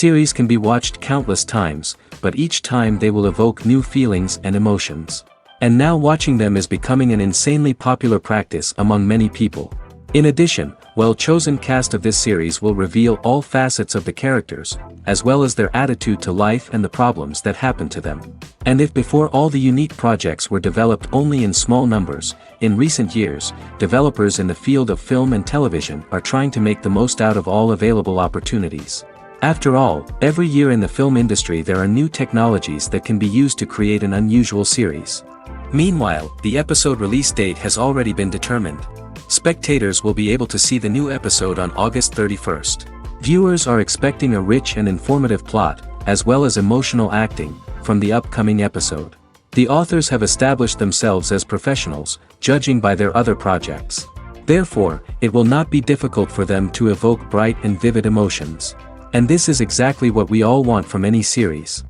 Series can be watched countless times, but each time they will evoke new feelings and emotions. And now watching them is becoming an insanely popular practice among many people. In addition, well-chosen cast of this series will reveal all facets of the characters, as well as their attitude to life and the problems that happen to them. And if before all the unique projects were developed only in small numbers, in recent years, developers in the field of film and television are trying to make the most out of all available opportunities. After all, every year in the film industry there are new technologies that can be used to create an unusual series. Meanwhile, the episode release date has already been determined. Spectators will be able to see the new episode on August 31st. Viewers are expecting a rich and informative plot, as well as emotional acting, from the upcoming episode. The authors have established themselves as professionals, judging by their other projects. Therefore, it will not be difficult for them to evoke bright and vivid emotions. And this is exactly what we all want from any series.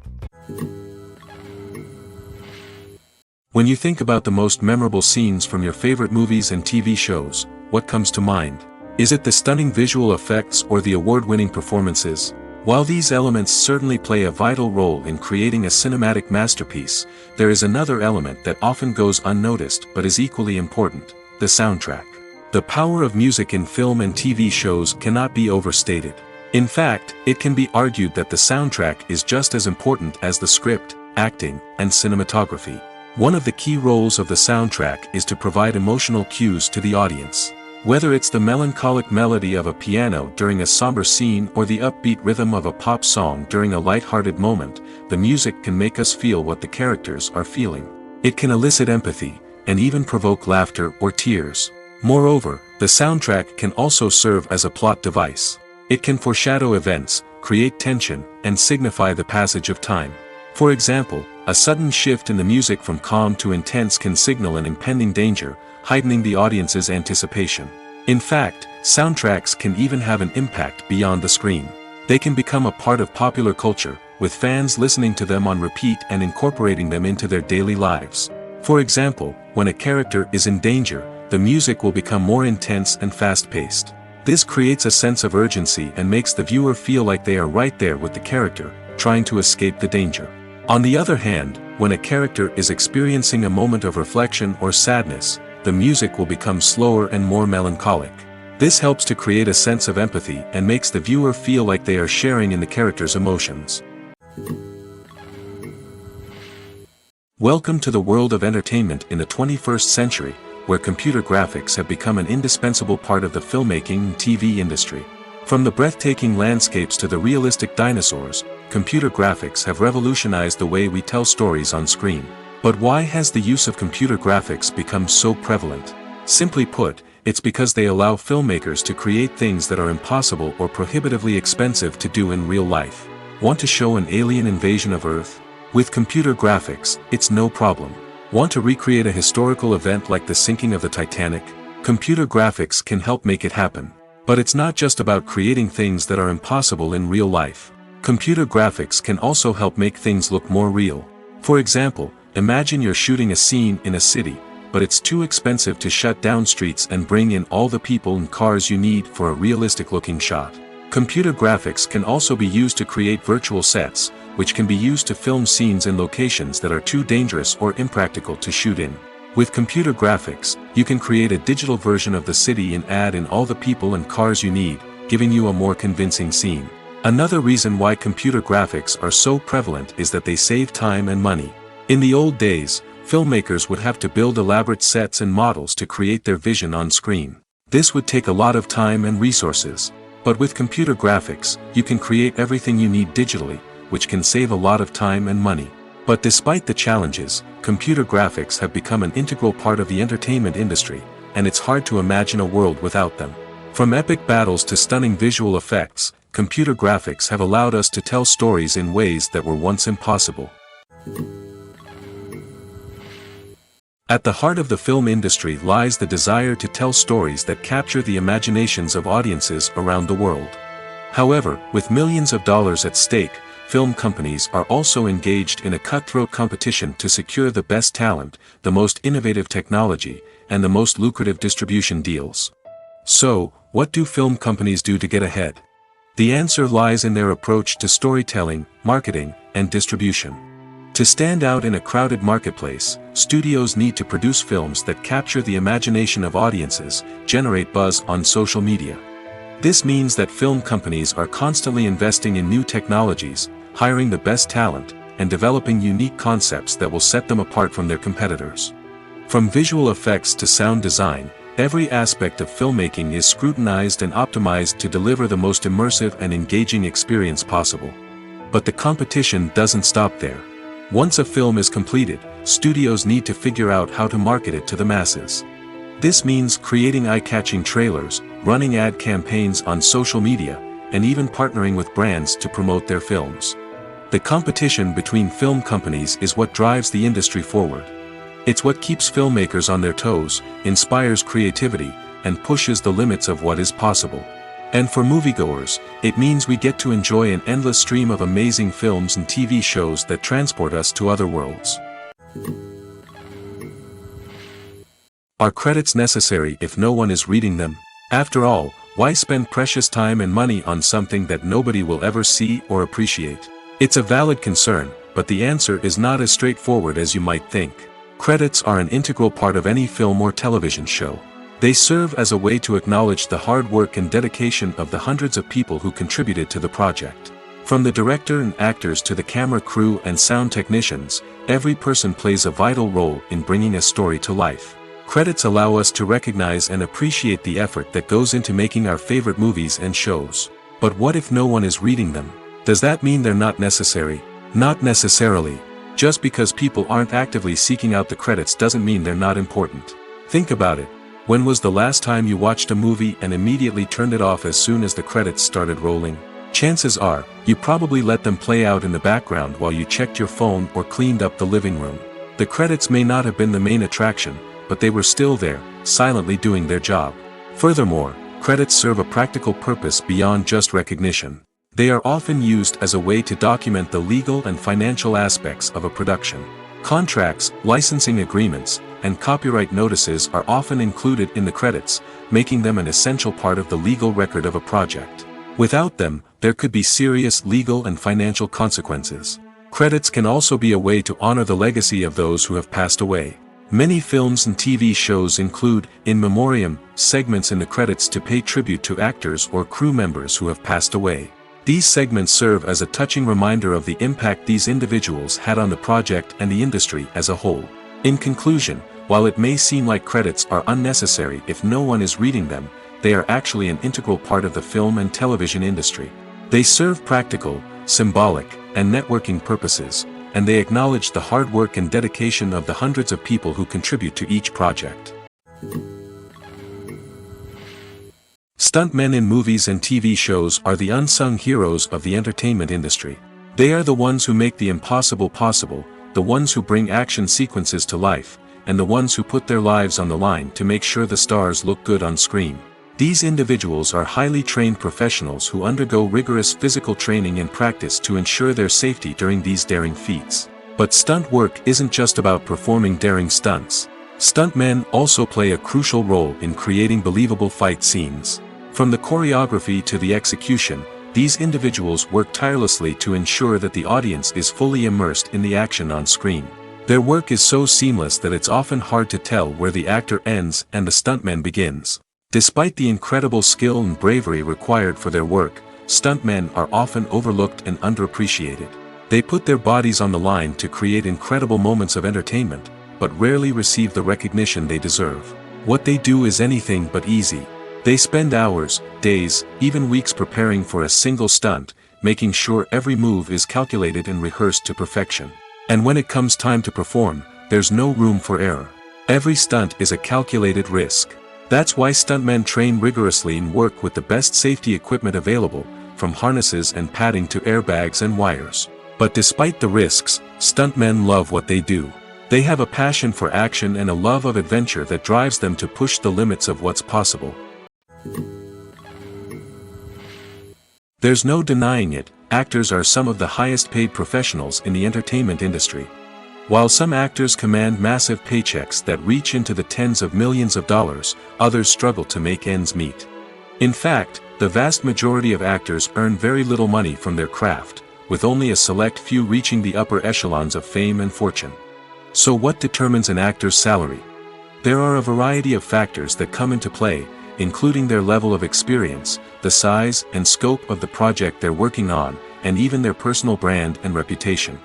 When you think about the most memorable scenes from your favorite movies and TV shows, what comes to mind? Is it the stunning visual effects or the award-winning performances? While these elements certainly play a vital role in creating a cinematic masterpiece, there is another element that often goes unnoticed but is equally important: the soundtrack. The power of music in film and TV shows cannot be overstated. In fact, it can be argued that the soundtrack is just as important as the script, acting, and cinematography. One of the key roles of the soundtrack is to provide emotional cues to the audience. Whether it's the melancholic melody of a piano during a somber scene or the upbeat rhythm of a pop song during a light-hearted moment, the music can make us feel what the characters are feeling. It can elicit empathy, and even provoke laughter or tears. Moreover, the soundtrack can also serve as a plot device. It can foreshadow events, create tension, and signify the passage of time. For example, a sudden shift in the music from calm to intense can signal an impending danger, heightening the audience's anticipation. In fact, soundtracks can even have an impact beyond the screen. They can become a part of popular culture, with fans listening to them on repeat and incorporating them into their daily lives. For example, when a character is in danger, the music will become more intense and fast-paced. This creates a sense of urgency and makes the viewer feel like they are right there with the character, trying to escape the danger. On the other hand, when a character is experiencing a moment of reflection or sadness, the music will become slower and more melancholic. This helps to create a sense of empathy and makes the viewer feel like they are sharing in the character's emotions. Welcome to the world of entertainment in the 21st century, where computer graphics have become an indispensable part of the filmmaking and TV industry. From the breathtaking landscapes to the realistic dinosaurs, computer graphics have revolutionized the way we tell stories on screen. But why has the use of computer graphics become so prevalent? Simply put, it's because they allow filmmakers to create things that are impossible or prohibitively expensive to do in real life. Want to show an alien invasion of Earth? With computer graphics, it's no problem. Want to recreate a historical event like the sinking of the Titanic? Computer graphics can help make it happen. But it's not just about creating things that are impossible in real life. Computer graphics can also help make things look more real. For example, imagine you're shooting a scene in a city, but it's too expensive to shut down streets and bring in all the people and cars you need for a realistic-looking shot. Computer graphics can also be used to create virtual sets, which can be used to film scenes in locations that are too dangerous or impractical to shoot in. With computer graphics, you can create a digital version of the city and add in all the people and cars you need, giving you a more convincing scene. Another reason why computer graphics are so prevalent is that they save time and money. In the old days, filmmakers would have to build elaborate sets and models to create their vision on screen. This would take a lot of time and resources. But with computer graphics, you can create everything you need digitally, which can save a lot of time and money. But despite the challenges, computer graphics have become an integral part of the entertainment industry, and it's hard to imagine a world without them. From epic battles to stunning visual effects, computer graphics have allowed us to tell stories in ways that were once impossible. At the heart of the film industry lies the desire to tell stories that capture the imaginations of audiences around the world. However, with millions of dollars at stake, film companies are also engaged in a cutthroat competition to secure the best talent, the most innovative technology, and the most lucrative distribution deals. So, what do film companies do to get ahead? The answer lies in their approach to storytelling, marketing, and distribution. To stand out in a crowded marketplace, studios need to produce films that capture the imagination of audiences, generate buzz on social media. This means that film companies are constantly investing in new technologies, hiring the best talent, and developing unique concepts that will set them apart from their competitors. From visual effects to sound design, every aspect of filmmaking is scrutinized and optimized to deliver the most immersive and engaging experience possible. But the competition doesn't stop there. Once a film is completed, studios need to figure out how to market it to the masses. This means creating eye-catching trailers, running ad campaigns on social media, and even partnering with brands to promote their films. The competition between film companies is what drives the industry forward. It's what keeps filmmakers on their toes, inspires creativity, and pushes the limits of what is possible. And for moviegoers, it means we get to enjoy an endless stream of amazing films and TV shows that transport us to other worlds. Are credits necessary if no one is reading them? After all, why spend precious time and money on something that nobody will ever see or appreciate? It's a valid concern, but the answer is not as straightforward as you might think. Credits are an integral part of any film or television show. They serve as a way to acknowledge the hard work and dedication of the hundreds of people who contributed to the project. From the director and actors to the camera crew and sound technicians, every person plays a vital role in bringing a story to life. Credits allow us to recognize and appreciate the effort that goes into making our favorite movies and shows. But what if no one is reading them? Does that mean they're not necessary? Not necessarily. Just because people aren't actively seeking out the credits doesn't mean they're not important. Think about it. When was the last time you watched a movie and immediately turned it off as soon as the credits started rolling? Chances are, you probably let them play out in the background while you checked your phone or cleaned up the living room. The credits may not have been the main attraction, but they were still there, silently doing their job. Furthermore, credits serve a practical purpose beyond just recognition. They are often used as a way to document the legal and financial aspects of a production. Contracts, licensing agreements, and copyright notices are often included in the credits, making them an essential part of the legal record of a project. Without them, there could be serious legal and financial consequences. Credits can also be a way to honor the legacy of those who have passed away. Many films and TV shows include in memoriam segments in the credits to pay tribute to actors or crew members who have passed away. These segments serve as a touching reminder of the impact these individuals had on the project and the industry as a whole. In conclusion, while it may seem like credits are unnecessary if no one is reading them, they are actually an integral part of the film and television industry. They serve practical, symbolic, and networking purposes, and they acknowledge the hard work and dedication of the hundreds of people who contribute to each project. Stuntmen in movies and TV shows are the unsung heroes of the entertainment industry. They are the ones who make the impossible possible, the ones who bring action sequences to life, and the ones who put their lives on the line to make sure the stars look good on screen. These individuals are highly trained professionals who undergo rigorous physical training and practice to ensure their safety during these daring feats. But stunt work isn't just about performing daring stunts. Stuntmen also play a crucial role in creating believable fight scenes. From the choreography to the execution, these individuals work tirelessly to ensure that the audience is fully immersed in the action on screen. Their work is so seamless that it's often hard to tell where the actor ends and the stuntman begins. Despite the incredible skill and bravery required for their work, stuntmen are often overlooked and underappreciated. They put their bodies on the line to create incredible moments of entertainment, but rarely receive the recognition they deserve. What they do is anything but easy. They spend hours, days, even weeks preparing for a single stunt, making sure every move is calculated and rehearsed to perfection. And when it comes time to perform, there's no room for error. Every stunt is a calculated risk. That's why stuntmen train rigorously and work with the best safety equipment available, from harnesses and padding to airbags and wires. But despite the risks, stuntmen love what they do. They have a passion for action and a love of adventure that drives them to push the limits of what's possible. There's no denying it, actors are some of the highest paid professionals in the entertainment industry. While some actors command massive paychecks that reach into the tens of millions of dollars, others struggle to make ends meet. In fact, the vast majority of actors earn very little money from their craft, with only a select few reaching the upper echelons of fame and fortune. So what determines an actor's salary? There are a variety of factors that come into play, including their level of experience, the size and scope of the project they're working on, and even their personal brand and reputation.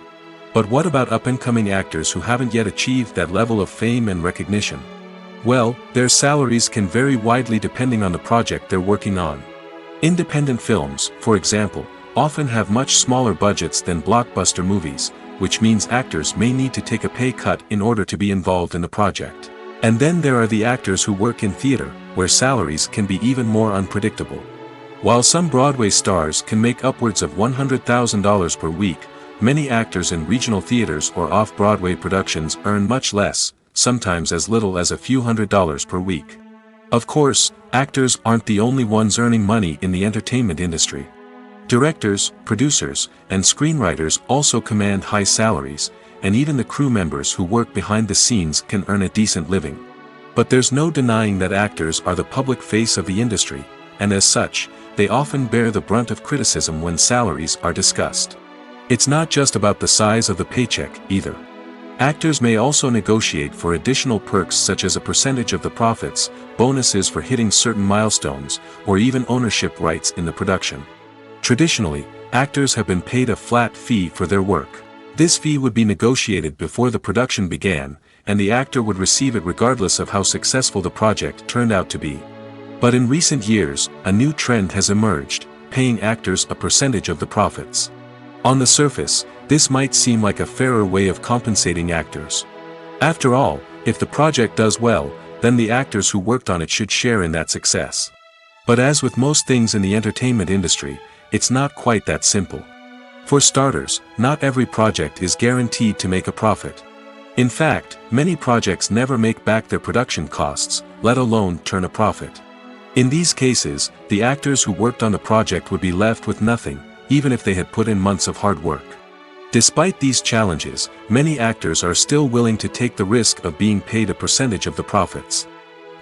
But what about up-and-coming actors who haven't yet achieved that level of fame and recognition? Well, their salaries can vary widely depending on the project they're working on. Independent films, for example, often have much smaller budgets than blockbuster movies, which means actors may need to take a pay cut in order to be involved in the project. And then there are the actors who work in theater, where salaries can be even more unpredictable. While some Broadway stars can make upwards of $100,000 per week, many actors in regional theaters or off-Broadway productions earn much less, sometimes as little as a few $100s per week. Of course, actors aren't the only ones earning money in the entertainment industry. Directors, producers, and screenwriters also command high salaries, and even the crew members who work behind the scenes can earn a decent living. But there's no denying that actors are the public face of the industry, and as such, they often bear the brunt of criticism when salaries are discussed. It's not just about the size of the paycheck, either. Actors may also negotiate for additional perks such as a percentage of the profits, bonuses for hitting certain milestones, or even ownership rights in the production. Traditionally, actors have been paid a flat fee for their work. This fee would be negotiated before the production began, and the actor would receive it regardless of how successful the project turned out to be. But in recent years, a new trend has emerged, paying actors a percentage of the profits. On the surface, this might seem like a fairer way of compensating actors. After all, if the project does well, then the actors who worked on it should share in that success. But as with most things in the entertainment industry, it's not quite that simple. For starters, not every project is guaranteed to make a profit. In fact, many projects never make back their production costs, let alone turn a profit. In these cases, the actors who worked on the project would be left with nothing, even if they had put in months of hard work. Despite these challenges, many actors are still willing to take the risk of being paid a percentage of the profits.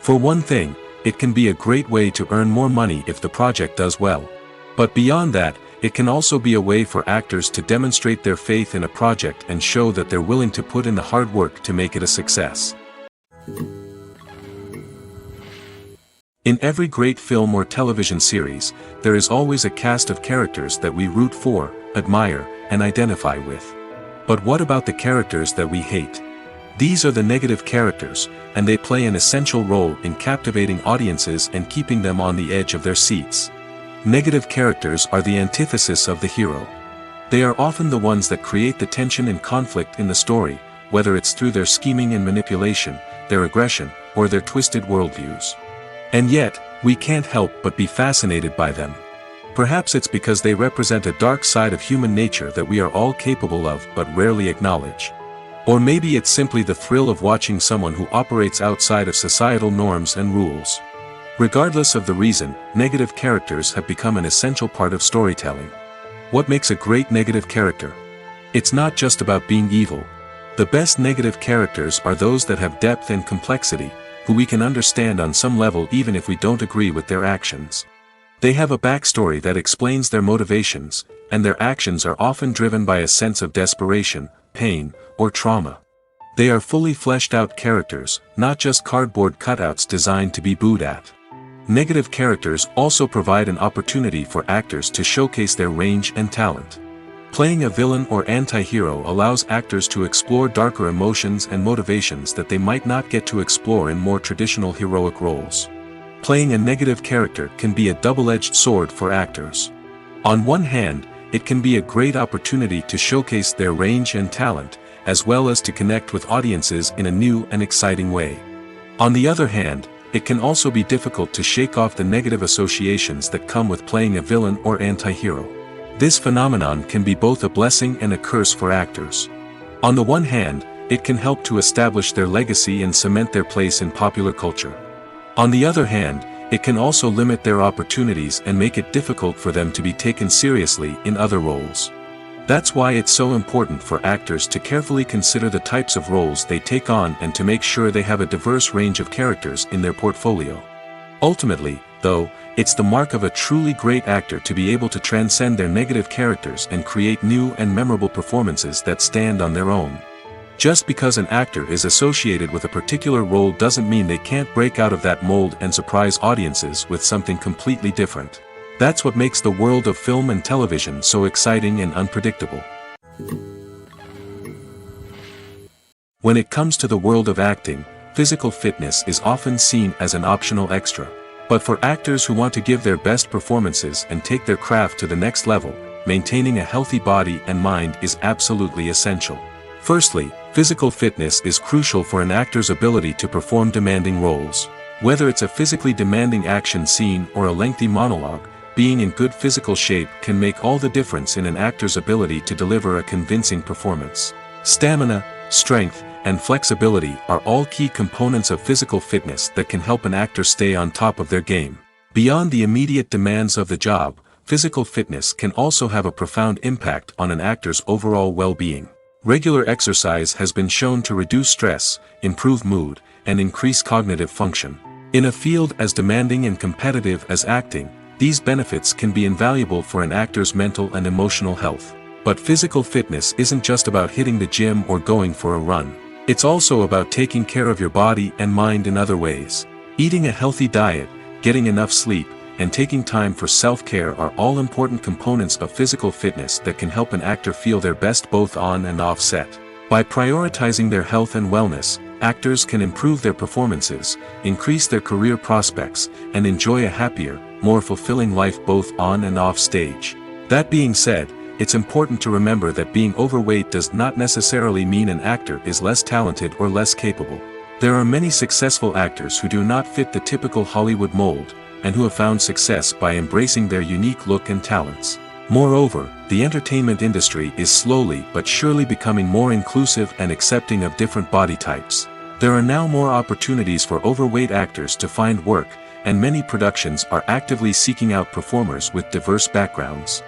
For one thing, it can be a great way to earn more money if the project does well. But beyond that, it can also be a way for actors to demonstrate their faith in a project and show that they're willing to put in the hard work to make it a success. In every great film or television series, there is always a cast of characters that we root for, admire, and identify with. But what about the characters that we hate? These are the negative characters, and they play an essential role in captivating audiences and keeping them on the edge of their seats. Negative characters are the antithesis of the hero. They are often the ones that create the tension and conflict in the story, whether it's through their scheming and manipulation, their aggression, or their twisted worldviews. And yet, we can't help but be fascinated by them. Perhaps it's because they represent a dark side of human nature that we are all capable of but rarely acknowledge. Or maybe it's simply the thrill of watching someone who operates outside of societal norms and rules. Regardless of the reason, negative characters have become an essential part of storytelling. What makes a great negative character? It's not just about being evil. The best negative characters are those that have depth and complexity, who we can understand on some level even if we don't agree with their actions. They have a backstory that explains their motivations, and their actions are often driven by a sense of desperation, pain, or trauma. They are fully fleshed out characters, not just cardboard cutouts designed to be booed at. Negative characters also provide an opportunity for actors to showcase their range and talent. Playing a villain or anti-hero allows actors to explore darker emotions and motivations that they might not get to explore in more traditional heroic roles. Playing a negative character can be a double-edged sword for actors. On one hand, it can be a great opportunity to showcase their range and talent, as well as to connect with audiences in a new and exciting way. On the other hand, it can also be difficult to shake off the negative associations that come with playing a villain or anti-hero. This phenomenon can be both a blessing and a curse for actors. On the one hand, it can help to establish their legacy and cement their place in popular culture. On the other hand, it can also limit their opportunities and make it difficult for them to be taken seriously in other roles. That's why it's so important for actors to carefully consider the types of roles they take on and to make sure they have a diverse range of characters in their portfolio. Ultimately, though, it's the mark of a truly great actor to be able to transcend their negative characters and create new and memorable performances that stand on their own. Just because an actor is associated with a particular role doesn't mean they can't break out of that mold and surprise audiences with something completely different. That's what makes the world of film and television so exciting and unpredictable. When it comes to the world of acting, physical fitness is often seen as an optional extra. But for actors who want to give their best performances and take their craft to the next level, maintaining a healthy body and mind is absolutely essential. Firstly, physical fitness is crucial for an actor's ability to perform demanding roles. Whether it's a physically demanding action scene or a lengthy monologue, being in good physical shape can make all the difference in an actor's ability to deliver a convincing performance. Stamina, strength, and flexibility are all key components of physical fitness that can help an actor stay on top of their game. Beyond the immediate demands of the job, physical fitness can also have a profound impact on an actor's overall well-being. Regular exercise has been shown to reduce stress, improve mood, and increase cognitive function. In a field as demanding and competitive as acting, these benefits can be invaluable for an actor's mental and emotional health. But physical fitness isn't just about hitting the gym or going for a run. It's also about taking care of your body and mind in other ways. Eating a healthy diet, getting enough sleep, and taking time for self-care are all important components of physical fitness that can help an actor feel their best both on and off set. By prioritizing their health and wellness, actors can improve their performances, increase their career prospects, and enjoy a happier, more fulfilling life both on and off stage. That being said, it's important to remember that being overweight does not necessarily mean an actor is less talented or less capable. There are many successful actors who do not fit the typical Hollywood mold, and who have found success by embracing their unique look and talents. Moreover, the entertainment industry is slowly but surely becoming more inclusive and accepting of different body types. There are now more opportunities for overweight actors to find work, and many productions are actively seeking out performers with diverse backgrounds.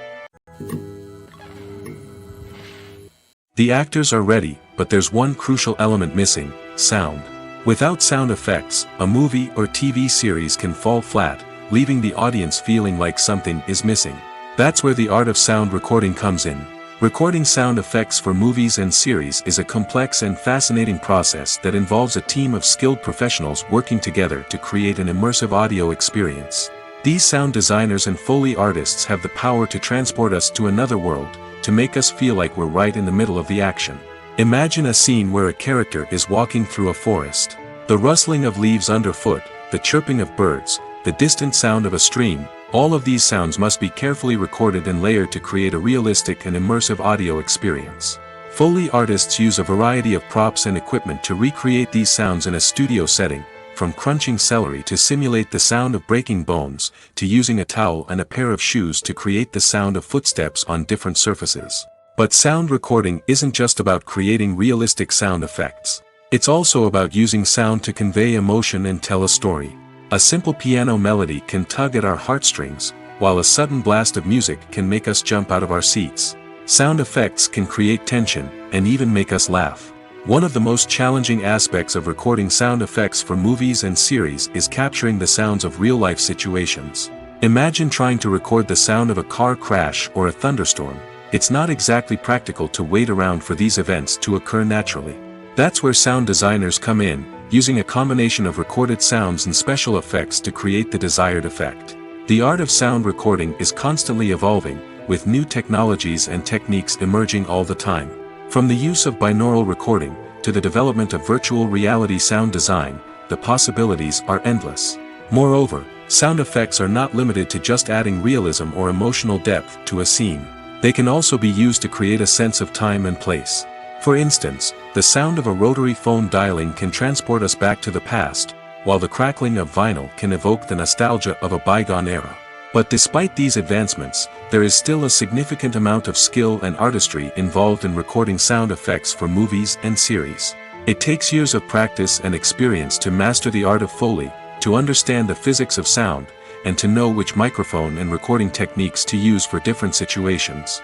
The actors are ready, but there's one crucial element missing: sound. Without sound effects, a movie or TV series can fall flat, leaving the audience feeling like something is missing. That's where the art of sound recording comes in. Recording sound effects for movies and series is a complex and fascinating process that involves a team of skilled professionals working together to create an immersive audio experience. These sound designers and Foley artists have the power to transport us to another world, to make us feel like we're right in the middle of the action. Imagine a scene where a character is walking through a forest. The rustling of leaves underfoot, the chirping of birds, the distant sound of a stream, all of these sounds must be carefully recorded and layered to create a realistic and immersive audio experience. Foley artists use a variety of props and equipment to recreate these sounds in a studio setting, from crunching celery to simulate the sound of breaking bones, to using a towel and a pair of shoes to create the sound of footsteps on different surfaces. But sound recording isn't just about creating realistic sound effects. It's also about using sound to convey emotion and tell a story. A simple piano melody can tug at our heartstrings, while a sudden blast of music can make us jump out of our seats. Sound effects can create tension, and even make us laugh. One of the most challenging aspects of recording sound effects for movies and series is capturing the sounds of real-life situations. Imagine trying to record the sound of a car crash or a thunderstorm. It's not exactly practical to wait around for these events to occur naturally. That's where sound designers come in, using a combination of recorded sounds and special effects to create the desired effect. The art of sound recording is constantly evolving, with new technologies and techniques emerging all the time. From the use of binaural recording, to the development of virtual reality sound design, the possibilities are endless. Moreover, sound effects are not limited to just adding realism or emotional depth to a scene. They can also be used to create a sense of time and place. For instance, the sound of a rotary phone dialing can transport us back to the past, while the crackling of vinyl can evoke the nostalgia of a bygone era. But despite these advancements, there is still a significant amount of skill and artistry involved in recording sound effects for movies and series. It takes years of practice and experience to master the art of Foley, to understand the physics of sound, and to know which microphone and recording techniques to use for different situations.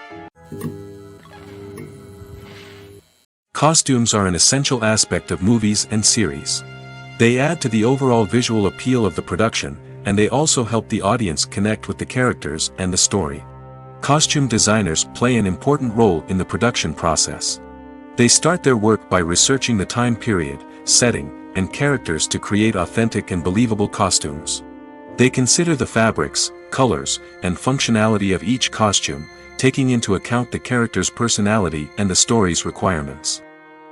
Costumes are an essential aspect of movies and series. They add to the overall visual appeal of the production, and they also help the audience connect with the characters and the story. Costume designers play an important role in the production process. They start their work by researching the time period, setting, and characters to create authentic and believable costumes. They consider the fabrics, colors, and functionality of each costume, taking into account the character's personality and the story's requirements.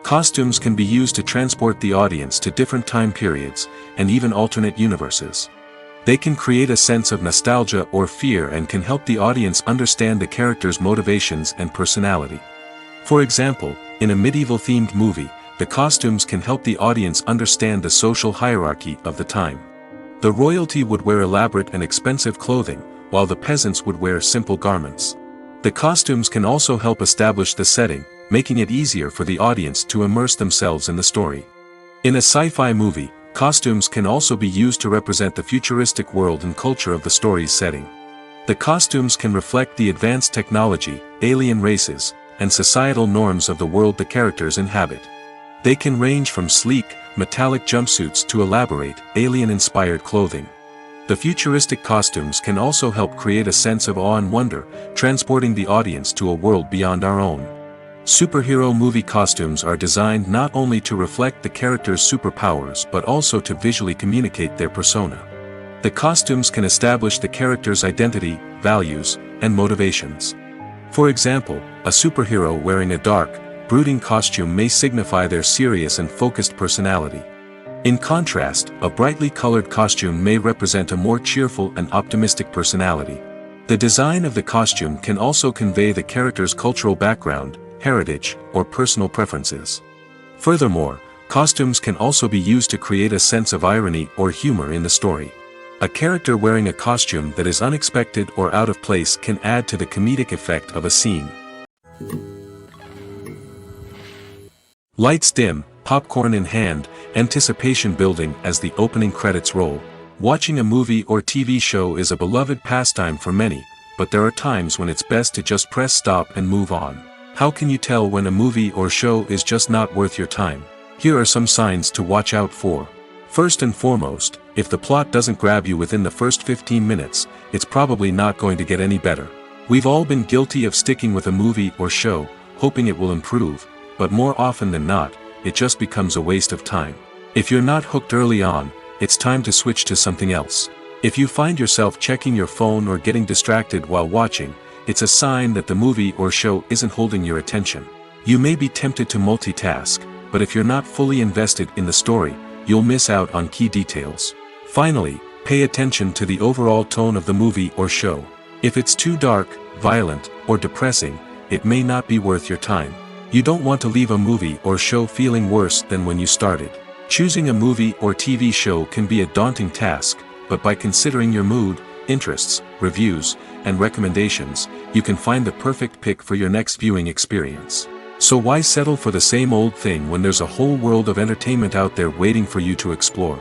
Costumes can be used to transport the audience to different time periods, and even alternate universes. They can create a sense of nostalgia or fear and can help the audience understand the character's motivations and personality. For example, in a medieval-themed movie, the costumes can help the audience understand the social hierarchy of the time. The royalty would wear elaborate and expensive clothing, while the peasants would wear simple garments. The costumes can also help establish the setting, making it easier for the audience to immerse themselves in the story. In a sci-fi movie, costumes can also be used to represent the futuristic world and culture of the story's setting. The costumes can reflect the advanced technology, alien races, and societal norms of the world the characters inhabit. They can range from sleek, metallic jumpsuits to elaborate, alien-inspired clothing. The futuristic costumes can also help create a sense of awe and wonder, transporting the audience to a world beyond our own. Superhero movie costumes are designed not only to reflect the character's superpowers but also to visually communicate their persona. The costumes can establish the character's identity, values, and motivations. For example, a superhero wearing a dark, brooding costume may signify their serious and focused personality. In contrast, a brightly colored costume may represent a more cheerful and optimistic personality. The design of the costume can also convey the character's cultural background, heritage, or personal preferences. Furthermore, costumes can also be used to create a sense of irony or humor in the story. A character wearing a costume that is unexpected or out of place can add to the comedic effect of a scene. Lights dim, popcorn in hand, anticipation building as the opening credits roll. Watching a movie or TV show is a beloved pastime for many, but there are times when it's best to just press stop and move on. How can you tell when a movie or show is just not worth your time? Here are some signs to watch out for. First and foremost, if the plot doesn't grab you within the first 15 minutes, it's probably not going to get any better. We've all been guilty of sticking with a movie or show, hoping it will improve, but more often than not, it just becomes a waste of time. If you're not hooked early on, it's time to switch to something else. If you find yourself checking your phone or getting distracted while watching, it's a sign that the movie or show isn't holding your attention. You may be tempted to multitask, but if you're not fully invested in the story, you'll miss out on key details. Finally, pay attention to the overall tone of the movie or show. If it's too dark, violent, or depressing, it may not be worth your time. You don't want to leave a movie or show feeling worse than when you started. Choosing a movie or TV show can be a daunting task, but by considering your mood, interests, reviews, and recommendations, you can find the perfect pick for your next viewing experience. So why settle for the same old thing when there's a whole world of entertainment out there waiting for you to explore?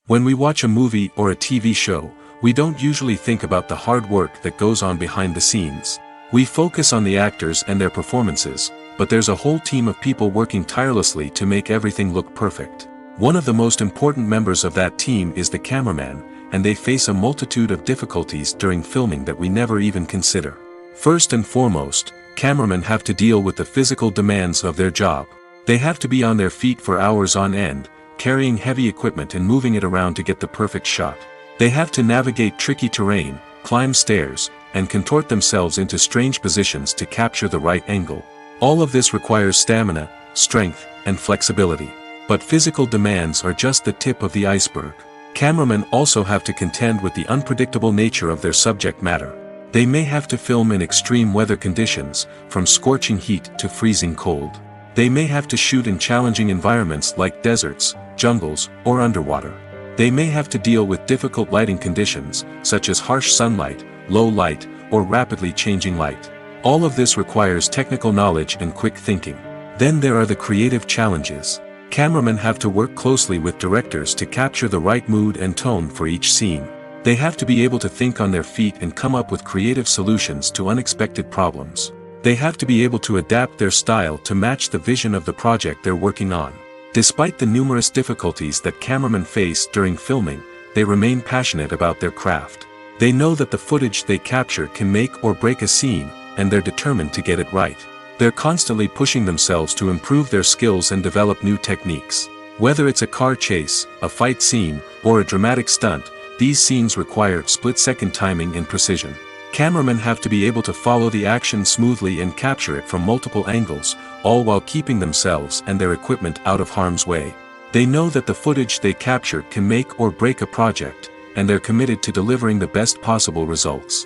When we watch a movie or a TV show, we don't usually think about the hard work that goes on behind the scenes. We focus on the actors and their performances, but there's a whole team of people working tirelessly to make everything look perfect. One of the most important members of that team is the cameraman, and they face a multitude of difficulties during filming that we never even consider. First and foremost, cameramen have to deal with the physical demands of their job. They have to be on their feet for hours on end, carrying heavy equipment and moving it around to get the perfect shot. They have to navigate tricky terrain, climb stairs, and contort themselves into strange positions to capture the right angle. All of this requires stamina, strength, and flexibility. But physical demands are just the tip of the iceberg. Cameramen also have to contend with the unpredictable nature of their subject matter. They may have to film in extreme weather conditions, from scorching heat to freezing cold. They may have to shoot in challenging environments like deserts, jungles, or underwater. They may have to deal with difficult lighting conditions, such as harsh sunlight, low light, or rapidly changing light. All of this requires technical knowledge and quick thinking. Then there are the creative challenges. Cameramen have to work closely with directors to capture the right mood and tone for each scene. They have to be able to think on their feet and come up with creative solutions to unexpected problems. They have to be able to adapt their style to match the vision of the project they're working on. Despite the numerous difficulties that cameramen face during filming, they remain passionate about their craft. They know that the footage they capture can make or break a scene, and they're determined to get it right. They're constantly pushing themselves to improve their skills and develop new techniques. Whether it's a car chase, a fight scene, or a dramatic stunt, these scenes require split-second timing and precision. Cameramen have to be able to follow the action smoothly and capture it from multiple angles, all while keeping themselves and their equipment out of harm's way. They know that the footage they capture can make or break a project, and they're committed to delivering the best possible results.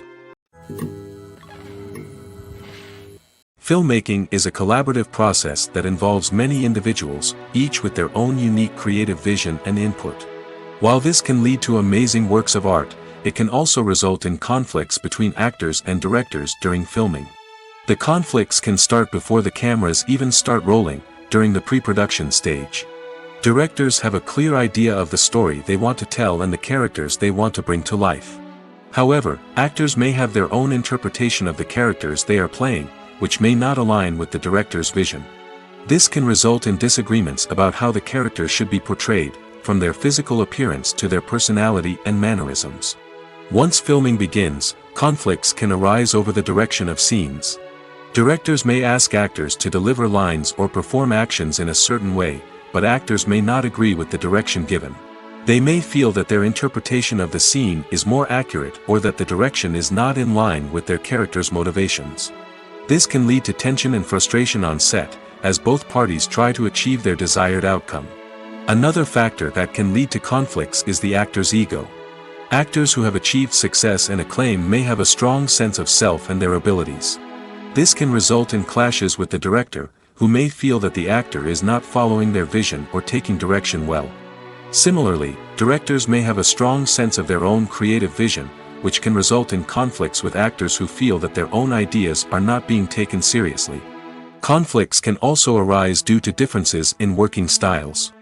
Filmmaking is a collaborative process that involves many individuals, each with their own unique creative vision and input. While this can lead to amazing works of art, it can also result in conflicts between actors and directors during filming. The conflicts can start before the cameras even start rolling, during the pre-production stage. Directors have a clear idea of the story they want to tell and the characters they want to bring to life. However, actors may have their own interpretation of the characters they are playing, which may not align with the director's vision. This can result in disagreements about how the characters should be portrayed, from their physical appearance to their personality and mannerisms. Once filming begins, conflicts can arise over the direction of scenes. Directors may ask actors to deliver lines or perform actions in a certain way, but actors may not agree with the direction given. They may feel that their interpretation of the scene is more accurate or that the direction is not in line with their character's motivations. This can lead to tension and frustration on set, as both parties try to achieve their desired outcome. Another factor that can lead to conflicts is the actor's ego. Actors who have achieved success and acclaim may have a strong sense of self and their abilities. This can result in clashes with the director, who may feel that the actor is not following their vision or taking direction well. Similarly, directors may have a strong sense of their own creative vision, which can result in conflicts with actors who feel that their own ideas are not being taken seriously. Conflicts can also arise due to differences in working styles.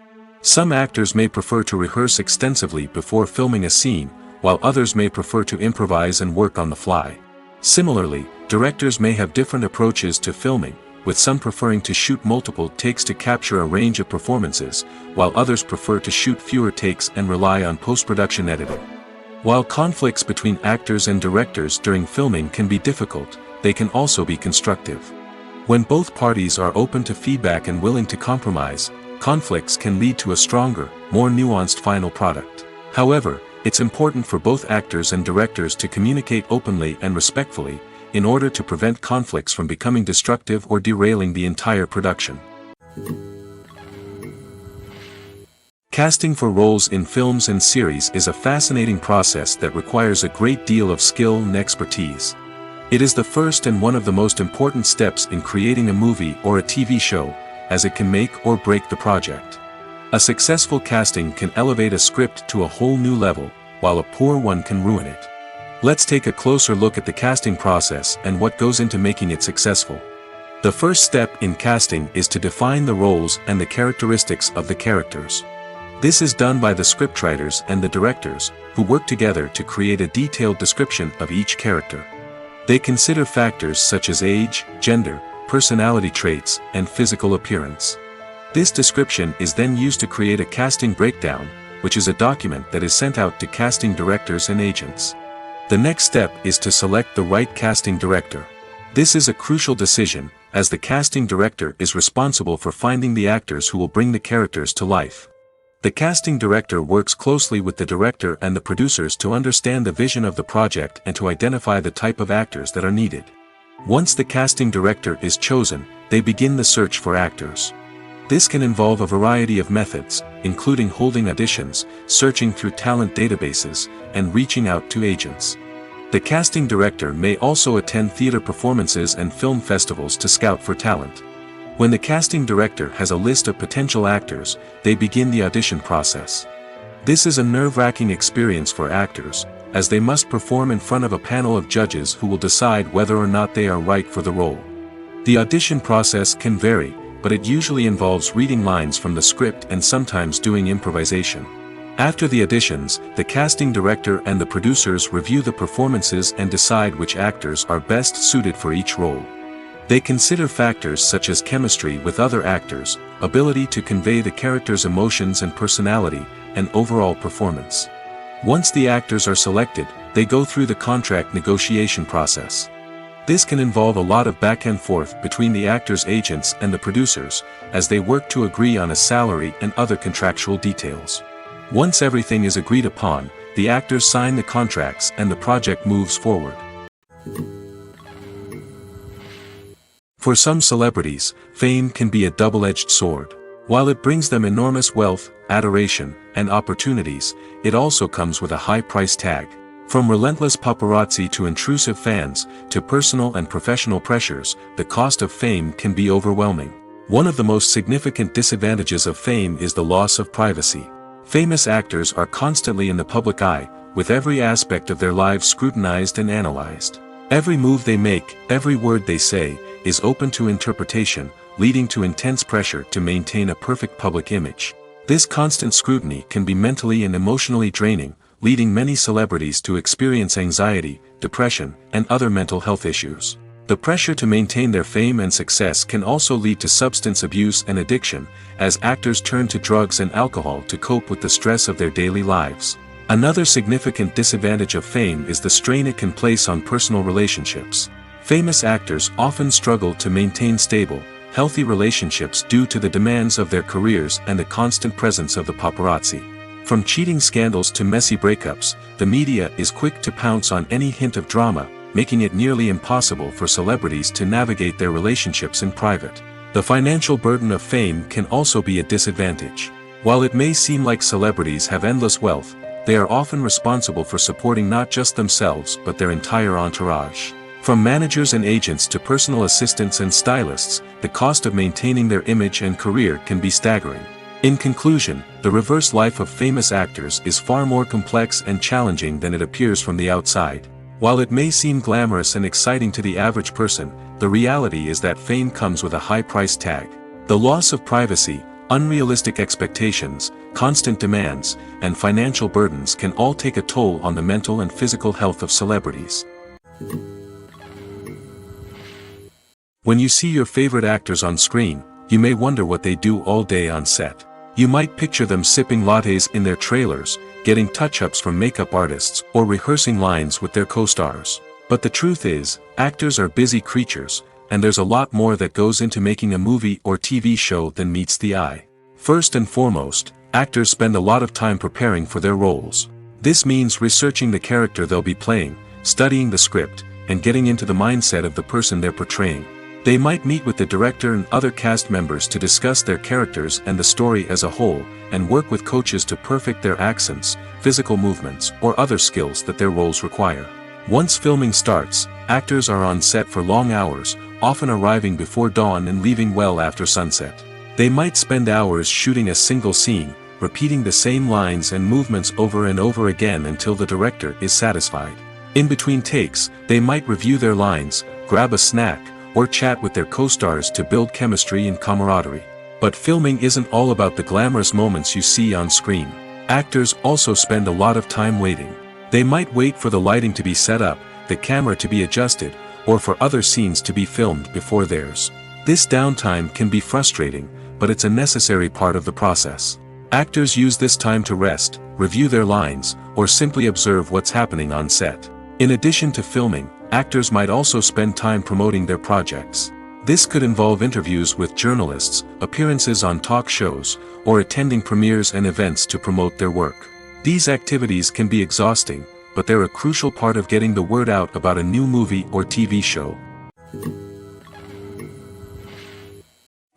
Some actors may prefer to rehearse extensively before filming a scene, while others may prefer to improvise and work on the fly. Similarly, directors may have different approaches to filming, with some preferring to shoot multiple takes to capture a range of performances, while others prefer to shoot fewer takes and rely on post-production editing. While conflicts between actors and directors during filming can be difficult, they can also be constructive. When both parties are open to feedback and willing to compromise, conflicts can lead to a stronger, more nuanced final product. However, it's important for both actors and directors to communicate openly and respectfully, in order to prevent conflicts from becoming destructive or derailing the entire production. Casting for roles in films and series is a fascinating process that requires a great deal of skill and expertise. It is the first and one of the most important steps in creating a movie or a TV show, as it can make or break the project. A successful casting can elevate a script to a whole new level, while a poor one can ruin it. Let's take a closer look at the casting process and what goes into making it successful. The first step in casting is to define the roles and the characteristics of the characters. This is done by the scriptwriters and the directors, who work together to create a detailed description of each character. They consider factors such as age, gender, personality traits, and physical appearance. This description is then used to create a casting breakdown, which is a document that is sent out to casting directors and agents. The next step is to select the right casting director. This is a crucial decision, as the casting director is responsible for finding the actors who will bring the characters to life. The casting director works closely with the director and the producers to understand the vision of the project and to identify the type of actors that are needed. Once the casting director is chosen, they begin the search for actors. This can involve a variety of methods, including holding auditions, searching through talent databases, and reaching out to agents. The casting director may also attend theater performances and film festivals to scout for talent. When the casting director has a list of potential actors, they begin the audition process. This is a nerve-wracking experience for actors, as they must perform in front of a panel of judges who will decide whether or not they are right for the role. The audition process can vary, but it usually involves reading lines from the script and sometimes doing improvisation. After the auditions, the casting director and the producers review the performances and decide which actors are best suited for each role. They consider factors such as chemistry with other actors, ability to convey the character's emotions and personality, and overall performance. Once the actors are selected, they go through the contract negotiation process. This can involve a lot of back and forth between the actors' agents and the producers, as they work to agree on a salary and other contractual details. Once everything is agreed upon, the actors sign the contracts and the project moves forward. For some celebrities, fame can be a double-edged sword. While it brings them enormous wealth, adoration, and opportunities, it also comes with a high price tag. From relentless paparazzi to intrusive fans, to personal and professional pressures, the cost of fame can be overwhelming. One of the most significant disadvantages of fame is the loss of privacy. Famous actors are constantly in the public eye, with every aspect of their lives scrutinized and analyzed. Every move they make, every word they say, is open to interpretation, leading to intense pressure to maintain a perfect public image. This constant scrutiny can be mentally and emotionally draining, leading many celebrities to experience anxiety, depression, and other mental health issues. The pressure to maintain their fame and success can also lead to substance abuse and addiction, as actors turn to drugs and alcohol to cope with the stress of their daily lives. Another significant disadvantage of fame is the strain it can place on personal relationships. Famous actors often struggle to maintain stable, healthy relationships due to the demands of their careers and the constant presence of the paparazzi. From cheating scandals to messy breakups, the media is quick to pounce on any hint of drama, making it nearly impossible for celebrities to navigate their relationships in private. The financial burden of fame can also be a disadvantage. While it may seem like celebrities have endless wealth, they are often responsible for supporting not just themselves but their entire entourage. From managers and agents to personal assistants and stylists, the cost of maintaining their image and career can be staggering. In conclusion, the reverse life of famous actors is far more complex and challenging than it appears from the outside. While it may seem glamorous and exciting to the average person, the reality is that fame comes with a high price tag. The loss of privacy, unrealistic expectations, constant demands, and financial burdens can all take a toll on the mental and physical health of celebrities. When you see your favorite actors on screen, you may wonder what they do all day on set. You might picture them sipping lattes in their trailers, getting touch-ups from makeup artists, or rehearsing lines with their co-stars. But the truth is, actors are busy creatures, and there's a lot more that goes into making a movie or TV show than meets the eye. First and foremost, actors spend a lot of time preparing for their roles. This means researching the character they'll be playing, studying the script, and getting into the mindset of the person they're portraying. They might meet with the director and other cast members to discuss their characters and the story as a whole, and work with coaches to perfect their accents, physical movements, or other skills that their roles require. Once filming starts, actors are on set for long hours, often arriving before dawn and leaving well after sunset. They might spend hours shooting a single scene, repeating the same lines and movements over and over again until the director is satisfied. In between takes, they might review their lines, grab a snack, or chat with their co-stars to build chemistry and camaraderie. But filming isn't all about the glamorous moments you see on screen. Actors also spend a lot of time waiting. They might wait for the lighting to be set up, the camera to be adjusted, or for other scenes to be filmed before theirs. This downtime can be frustrating, but it's a necessary part of the process. Actors use this time to rest, review their lines, or simply observe what's happening on set. In addition to filming, actors might also spend time promoting their projects. This could involve interviews with journalists, appearances on talk shows, or attending premieres and events to promote their work. These activities can be exhausting, but they're a crucial part of getting the word out about a new movie or TV show.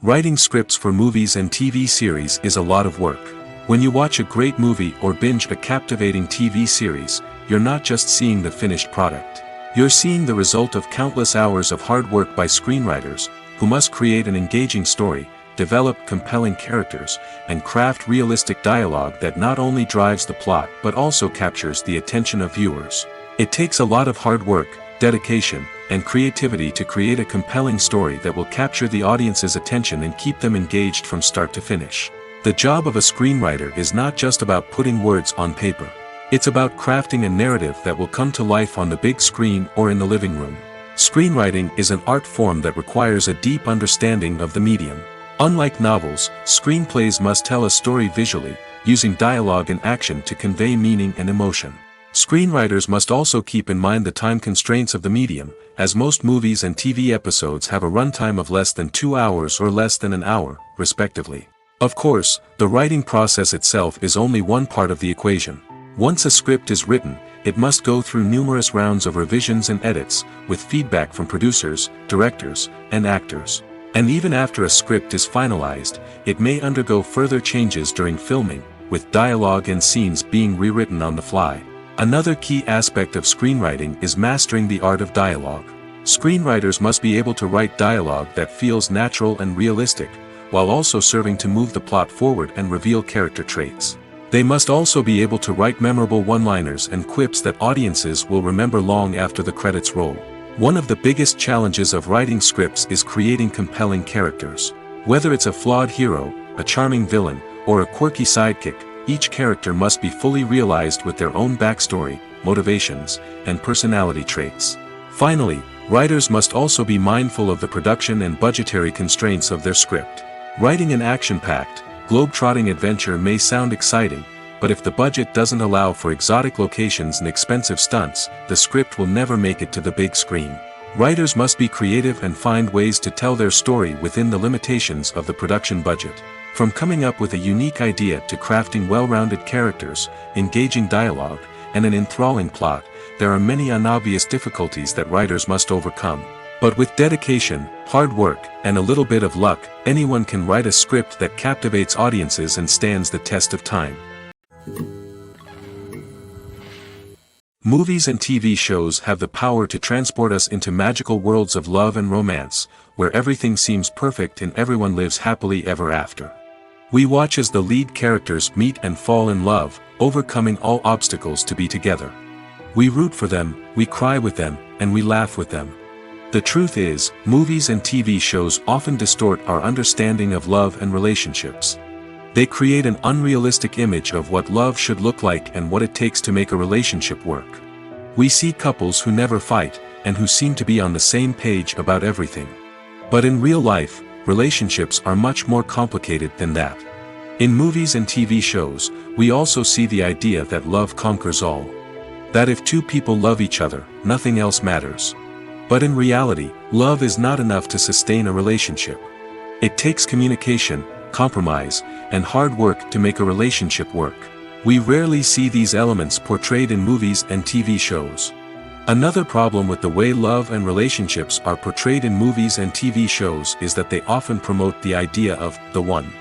Writing scripts for movies and TV series is a lot of work. When you watch a great movie or binge a captivating TV series, you're not just seeing the finished product. You're seeing the result of countless hours of hard work by screenwriters, who must create an engaging story, develop compelling characters, and craft realistic dialogue that not only drives the plot but also captures the attention of viewers. It takes a lot of hard work, dedication, and creativity to create a compelling story that will capture the audience's attention and keep them engaged from start to finish. The job of a screenwriter is not just about putting words on paper. It's about crafting a narrative that will come to life on the big screen or in the living room. Screenwriting is an art form that requires a deep understanding of the medium. Unlike novels, screenplays must tell a story visually, using dialogue and action to convey meaning and emotion. Screenwriters must also keep in mind the time constraints of the medium, as most movies and TV episodes have a runtime of less than 2 hours or less than an hour, respectively. Of course, the writing process itself is only one part of the equation. Once a script is written, it must go through numerous rounds of revisions and edits, with feedback from producers, directors, and actors. And even after a script is finalized, it may undergo further changes during filming, with dialogue and scenes being rewritten on the fly. Another key aspect of screenwriting is mastering the art of dialogue. Screenwriters must be able to write dialogue that feels natural and realistic, while also serving to move the plot forward and reveal character traits. They must also be able to write memorable one-liners and quips that audiences will remember long after the credits roll. One of the biggest challenges of writing scripts is creating compelling characters. Whether it's a flawed hero, a charming villain, or a quirky sidekick, each character must be fully realized with their own backstory, motivations, and personality traits. Finally, writers must also be mindful of the production and budgetary constraints of their script. Writing an action-packed, globe-trotting adventure may sound exciting, but if the budget doesn't allow for exotic locations and expensive stunts, the script will never make it to the big screen. Writers must be creative and find ways to tell their story within the limitations of the production budget. From coming up with a unique idea to crafting well-rounded characters, engaging dialogue, and an enthralling plot, there are many unobvious difficulties that writers must overcome. But with dedication, hard work, and a little bit of luck, anyone can write a script that captivates audiences and stands the test of time. Movies and TV shows have the power to transport us into magical worlds of love and romance, where everything seems perfect and everyone lives happily ever after. We watch as the lead characters meet and fall in love, overcoming all obstacles to be together. We root for them, we cry with them, and we laugh with them. The truth is, movies and TV shows often distort our understanding of love and relationships. They create an unrealistic image of what love should look like and what it takes to make a relationship work. We see couples who never fight, and who seem to be on the same page about everything. But in real life, relationships are much more complicated than that. In movies and TV shows, we also see the idea that love conquers all. That if two people love each other, nothing else matters. But in reality, love is not enough to sustain a relationship. It takes communication, compromise, and hard work to make a relationship work. We rarely see these elements portrayed in movies and TV shows. Another problem with the way love and relationships are portrayed in movies and TV shows is that they often promote the idea of the one.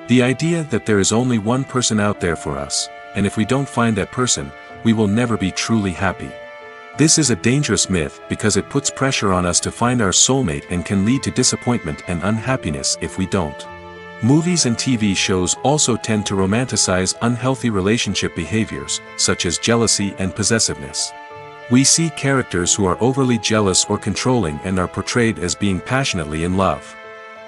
The idea that there is only one person out there for us, and if we don't find that person, we will never be truly happy. This is a dangerous myth because it puts pressure on us to find our soulmate and can lead to disappointment and unhappiness if we don't. Movies and TV shows also tend to romanticize unhealthy relationship behaviors, such as jealousy and possessiveness. We see characters who are overly jealous or controlling and are portrayed as being passionately in love.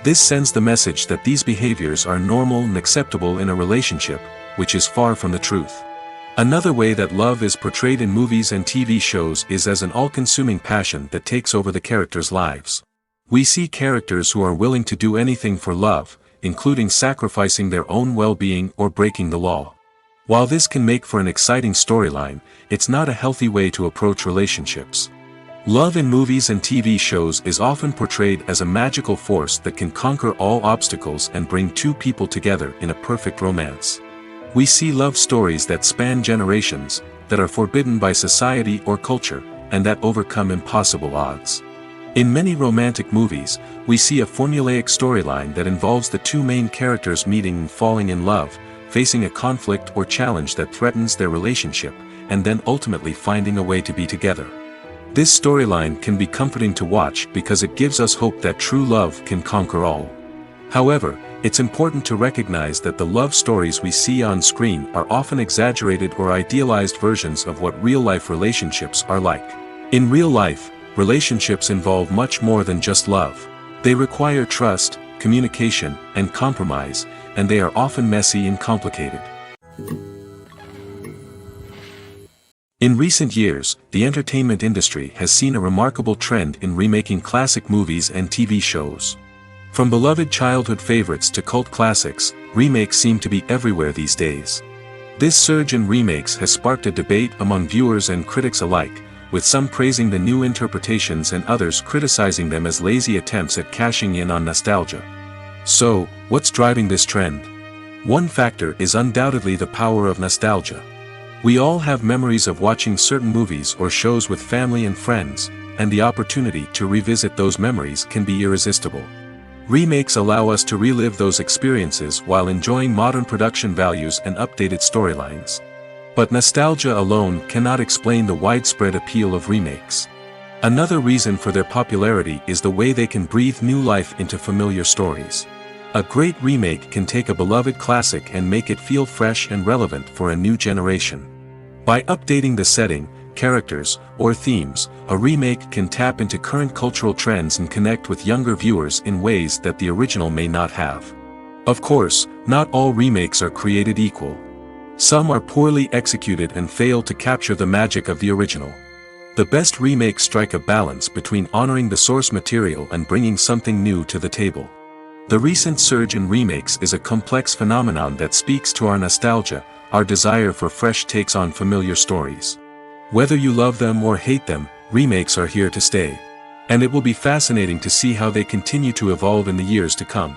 This sends the message that these behaviors are normal and acceptable in a relationship, which is far from the truth. Another way that love is portrayed in movies and TV shows is as an all-consuming passion that takes over the characters' lives. We see characters who are willing to do anything for love, including sacrificing their own well-being or breaking the law. While this can make for an exciting storyline, it's not a healthy way to approach relationships. Love in movies and TV shows is often portrayed as a magical force that can conquer all obstacles and bring two people together in a perfect romance. We see love stories that span generations, that are forbidden by society or culture, and that overcome impossible odds. In many romantic movies, we see a formulaic storyline that involves the two main characters meeting and falling in love, facing a conflict or challenge that threatens their relationship, and then ultimately finding a way to be together. This storyline can be comforting to watch because it gives us hope that true love can conquer all. However, it's important to recognize that the love stories we see on screen are often exaggerated or idealized versions of what real-life relationships are like. In real life, relationships involve much more than just love. They require trust, communication, and compromise, and they are often messy and complicated. In recent years, the entertainment industry has seen a remarkable trend in remaking classic movies and TV shows. From beloved childhood favorites to cult classics, remakes seem to be everywhere these days. This surge in remakes has sparked a debate among viewers and critics alike, with some praising the new interpretations and others criticizing them as lazy attempts at cashing in on nostalgia. So, what's driving this trend? One factor is undoubtedly the power of nostalgia. We all have memories of watching certain movies or shows with family and friends, and the opportunity to revisit those memories can be irresistible. Remakes allow us to relive those experiences while enjoying modern production values and updated storylines. But nostalgia alone cannot explain the widespread appeal of remakes. Another reason for their popularity is the way they can breathe new life into familiar stories. A great remake can take a beloved classic and make it feel fresh and relevant for a new generation. By updating the setting, characters, or themes, a remake can tap into current cultural trends and connect with younger viewers in ways that the original may not have. Of course, not all remakes are created equal. Some are poorly executed and fail to capture the magic of the original. The best remakes strike a balance between honoring the source material and bringing something new to the table. The recent surge in remakes is a complex phenomenon that speaks to our nostalgia, our desire for fresh takes on familiar stories. Whether you love them or hate them, remakes are here to stay. And it will be fascinating to see how they continue to evolve in the years to come.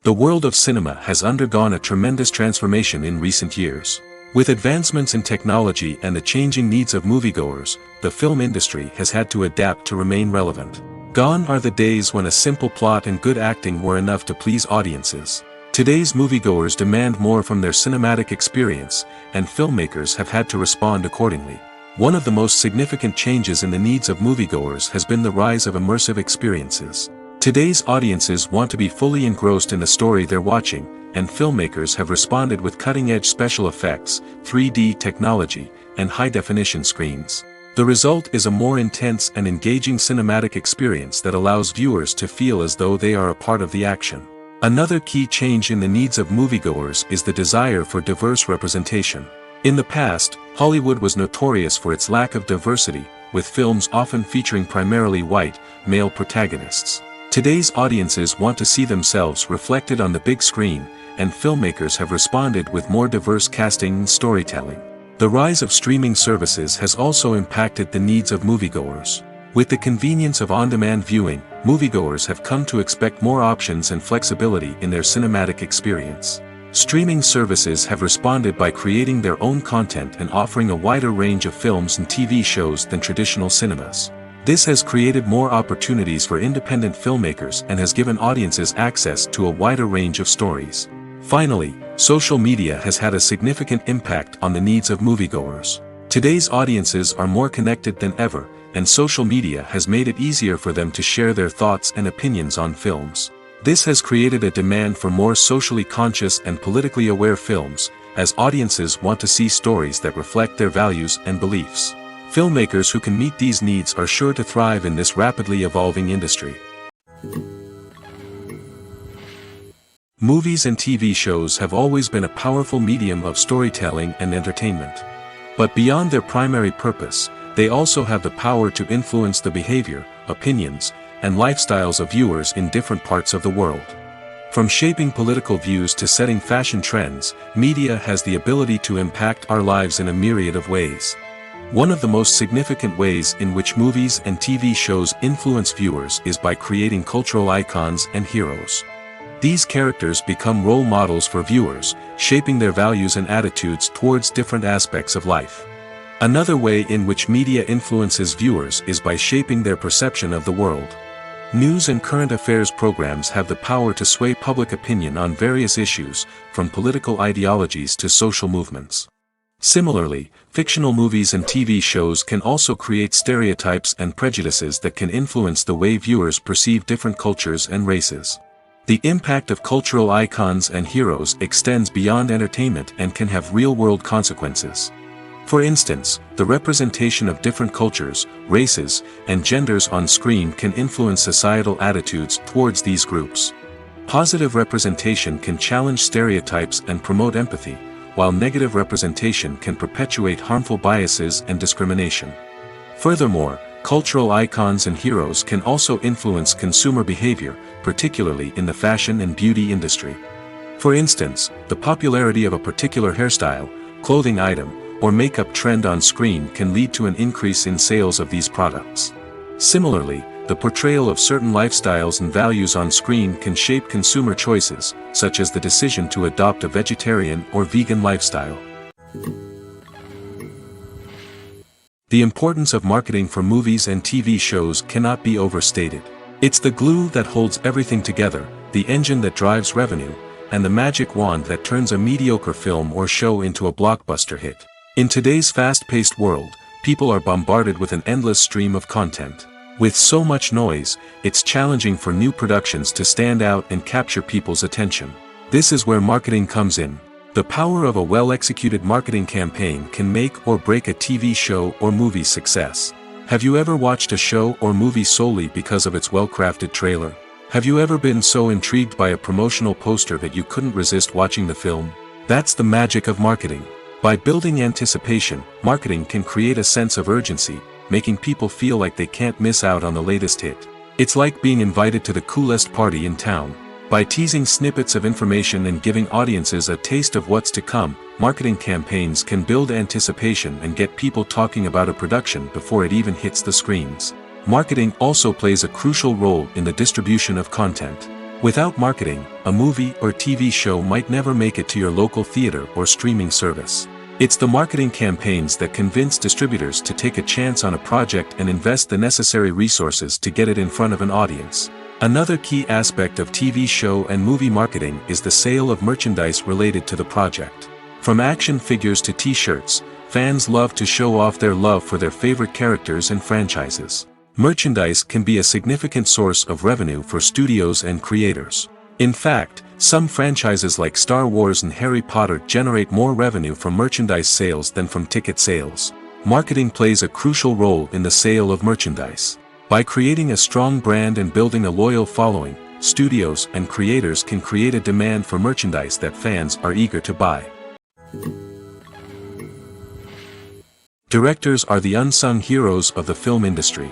The world of cinema has undergone a tremendous transformation in recent years. With advancements in technology and the changing needs of moviegoers, the film industry has had to adapt to remain relevant. Gone are the days when a simple plot and good acting were enough to please audiences. Today's moviegoers demand more from their cinematic experience, and filmmakers have had to respond accordingly. One of the most significant changes in the needs of moviegoers has been the rise of immersive experiences. Today's audiences want to be fully engrossed in the story they're watching, and filmmakers have responded with cutting-edge special effects, 3D technology, and high-definition screens. The result is a more intense and engaging cinematic experience that allows viewers to feel as though they are a part of the action. Another key change in the needs of moviegoers is the desire for diverse representation. In the past, Hollywood was notorious for its lack of diversity, with films often featuring primarily white, male protagonists. Today's audiences want to see themselves reflected on the big screen, and filmmakers have responded with more diverse casting and storytelling. The rise of streaming services has also impacted the needs of moviegoers. With the convenience of on-demand viewing, moviegoers have come to expect more options and flexibility in their cinematic experience. Streaming services have responded by creating their own content and offering a wider range of films and TV shows than traditional cinemas. This has created more opportunities for independent filmmakers and has given audiences access to a wider range of stories. Finally, social media has had a significant impact on the needs of moviegoers. Today's audiences are more connected than ever, and social media has made it easier for them to share their thoughts and opinions on films. This has created a demand for more socially conscious and politically aware films, as audiences want to see stories that reflect their values and beliefs. Filmmakers who can meet these needs are sure to thrive in this rapidly evolving industry. Movies and TV shows have always been a powerful medium of storytelling and entertainment. But beyond their primary purpose, they also have the power to influence the behavior, opinions, and lifestyles of viewers in different parts of the world. From shaping political views to setting fashion trends, media has the ability to impact our lives in a myriad of ways. One of the most significant ways in which movies and TV shows influence viewers is by creating cultural icons and heroes. These characters become role models for viewers, shaping their values and attitudes towards different aspects of life. Another way in which media influences viewers is by shaping their perception of the world. News and current affairs programs have the power to sway public opinion on various issues, from political ideologies to social movements. Similarly, fictional movies and TV shows can also create stereotypes and prejudices that can influence the way viewers perceive different cultures and races. The impact of cultural icons and heroes extends beyond entertainment and can have real-world consequences. For instance, the representation of different cultures, races, and genders on screen can influence societal attitudes towards these groups. Positive representation can challenge stereotypes and promote empathy, while negative representation can perpetuate harmful biases and discrimination. Furthermore, cultural icons and heroes can also influence consumer behavior, particularly in the fashion and beauty industry. For instance, the popularity of a particular hairstyle, clothing item, or makeup trend on screen can lead to an increase in sales of these products. Similarly, the portrayal of certain lifestyles and values on screen can shape consumer choices, such as the decision to adopt a vegetarian or vegan lifestyle. The importance of marketing for movies and TV shows cannot be overstated. It's the glue that holds everything together, the engine that drives revenue, and the magic wand that turns a mediocre film or show into a blockbuster hit. In today's fast-paced world, people are bombarded with an endless stream of content. With so much noise, it's challenging for new productions to stand out and capture people's attention. This is where marketing comes in. The power of a well-executed marketing campaign can make or break a TV show or movie's success. Have you ever watched a show or movie solely because of its well-crafted trailer? Have you ever been so intrigued by a promotional poster that you couldn't resist watching the film? That's the magic of marketing. By building anticipation, marketing can create a sense of urgency, making people feel like they can't miss out on the latest hit. It's like being invited to the coolest party in town. By teasing snippets of information and giving audiences a taste of what's to come, marketing campaigns can build anticipation and get people talking about a production before it even hits the screens. Marketing also plays a crucial role in the distribution of content. Without marketing, a movie or TV show might never make it to your local theater or streaming service. It's the marketing campaigns that convince distributors to take a chance on a project and invest the necessary resources to get it in front of an audience. Another key aspect of TV show and movie marketing is the sale of merchandise related to the project. From action figures to t-shirts, fans love to show off their love for their favorite characters and franchises. Merchandise can be a significant source of revenue for studios and creators. In fact, some franchises like Star Wars and Harry Potter generate more revenue from merchandise sales than from ticket sales. Marketing plays a crucial role in the sale of merchandise. By creating a strong brand and building a loyal following, studios and creators can create a demand for merchandise that fans are eager to buy. Directors are the unsung heroes of the film industry.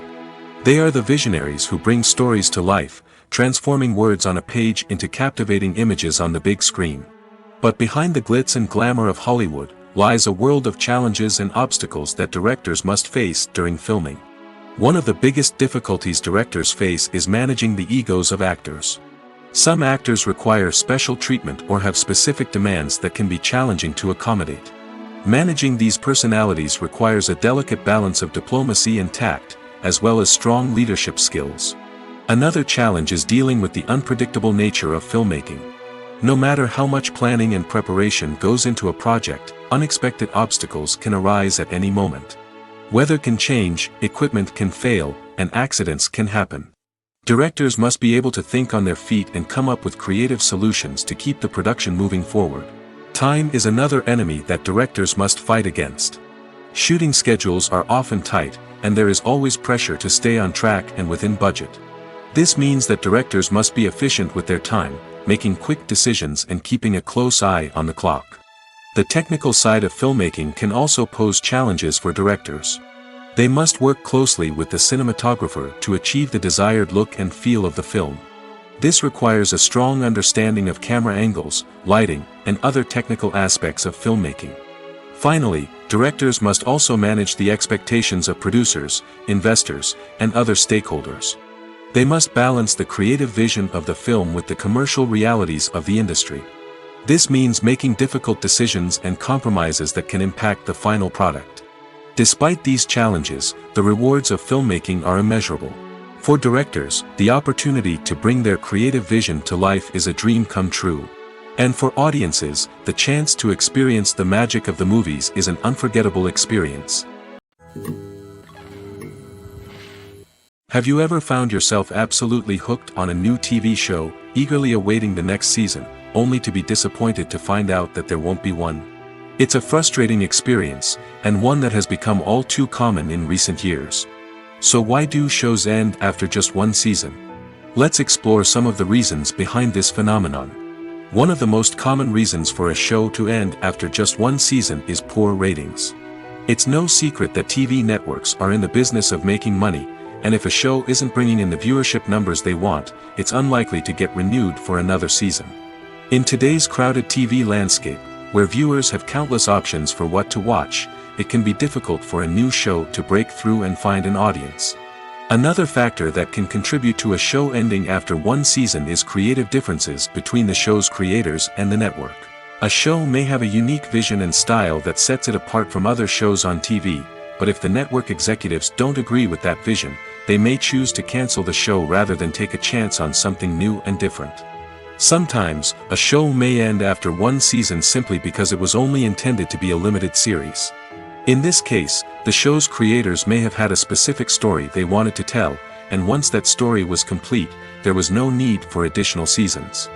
They are the visionaries who bring stories to life, transforming words on a page into captivating images on the big screen. But behind the glitz and glamour of Hollywood lies a world of challenges and obstacles that directors must face during filming. One of the biggest difficulties directors face is managing the egos of actors. Some actors require special treatment or have specific demands that can be challenging to accommodate. Managing these personalities requires a delicate balance of diplomacy and tact, as well as strong leadership skills. Another challenge is dealing with the unpredictable nature of filmmaking. No matter how much planning and preparation goes into a project, unexpected obstacles can arise at any moment. Weather can change, equipment can fail, and accidents can happen. Directors must be able to think on their feet and come up with creative solutions to keep the production moving forward. Time is another enemy that directors must fight against. Shooting schedules are often tight, and there is always pressure to stay on track and within budget. This means that directors must be efficient with their time, making quick decisions and keeping a close eye on the clock. The technical side of filmmaking can also pose challenges for directors. They must work closely with the cinematographer to achieve the desired look and feel of the film. This requires a strong understanding of camera angles, lighting, and other technical aspects of filmmaking. Finally, directors must also manage the expectations of producers, investors, and other stakeholders. They must balance the creative vision of the film with the commercial realities of the industry. This means making difficult decisions and compromises that can impact the final product. Despite these challenges, the rewards of filmmaking are immeasurable. For directors, the opportunity to bring their creative vision to life is a dream come true. And for audiences, the chance to experience the magic of the movies is an unforgettable experience. Have you ever found yourself absolutely hooked on a new TV show, eagerly awaiting the next season, only to be disappointed to find out that there won't be one? It's a frustrating experience, and one that has become all too common in recent years. So why do shows end after just one season? Let's explore some of the reasons behind this phenomenon. One of the most common reasons for a show to end after just one season is poor ratings. It's no secret that TV networks are in the business of making money, and if a show isn't bringing in the viewership numbers they want, it's unlikely to get renewed for another season. In today's crowded TV landscape, where viewers have countless options for what to watch, it can be difficult for a new show to break through and find an audience. Another factor that can contribute to a show ending after one season is creative differences between the show's creators and the network. A show may have a unique vision and style that sets it apart from other shows on TV, but if the network executives don't agree with that vision, they may choose to cancel the show rather than take a chance on something new and different. Sometimes, a show may end after one season simply because it was only intended to be a limited series. In this case, the show's creators may have had a specific story they wanted to tell, and once that story was complete, there was no need for additional seasons.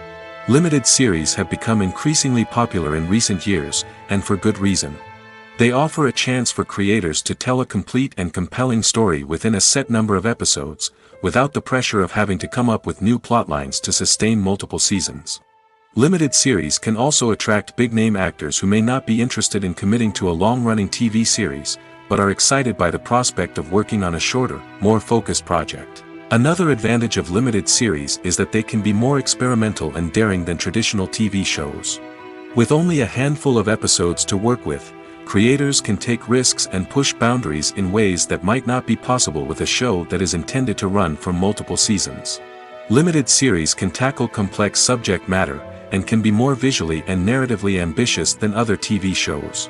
Limited series have become increasingly popular in recent years, and for good reason. They offer a chance for creators to tell a complete and compelling story within a set number of episodes, without the pressure of having to come up with new plotlines to sustain multiple seasons. Limited series can also attract big-name actors who may not be interested in committing to a long-running TV series, but are excited by the prospect of working on a shorter, more focused project. Another advantage of limited series is that they can be more experimental and daring than traditional TV shows. With only a handful of episodes to work with, creators can take risks and push boundaries in ways that might not be possible with a show that is intended to run for multiple seasons. Limited series can tackle complex subject matter, and can be more visually and narratively ambitious than other TV shows.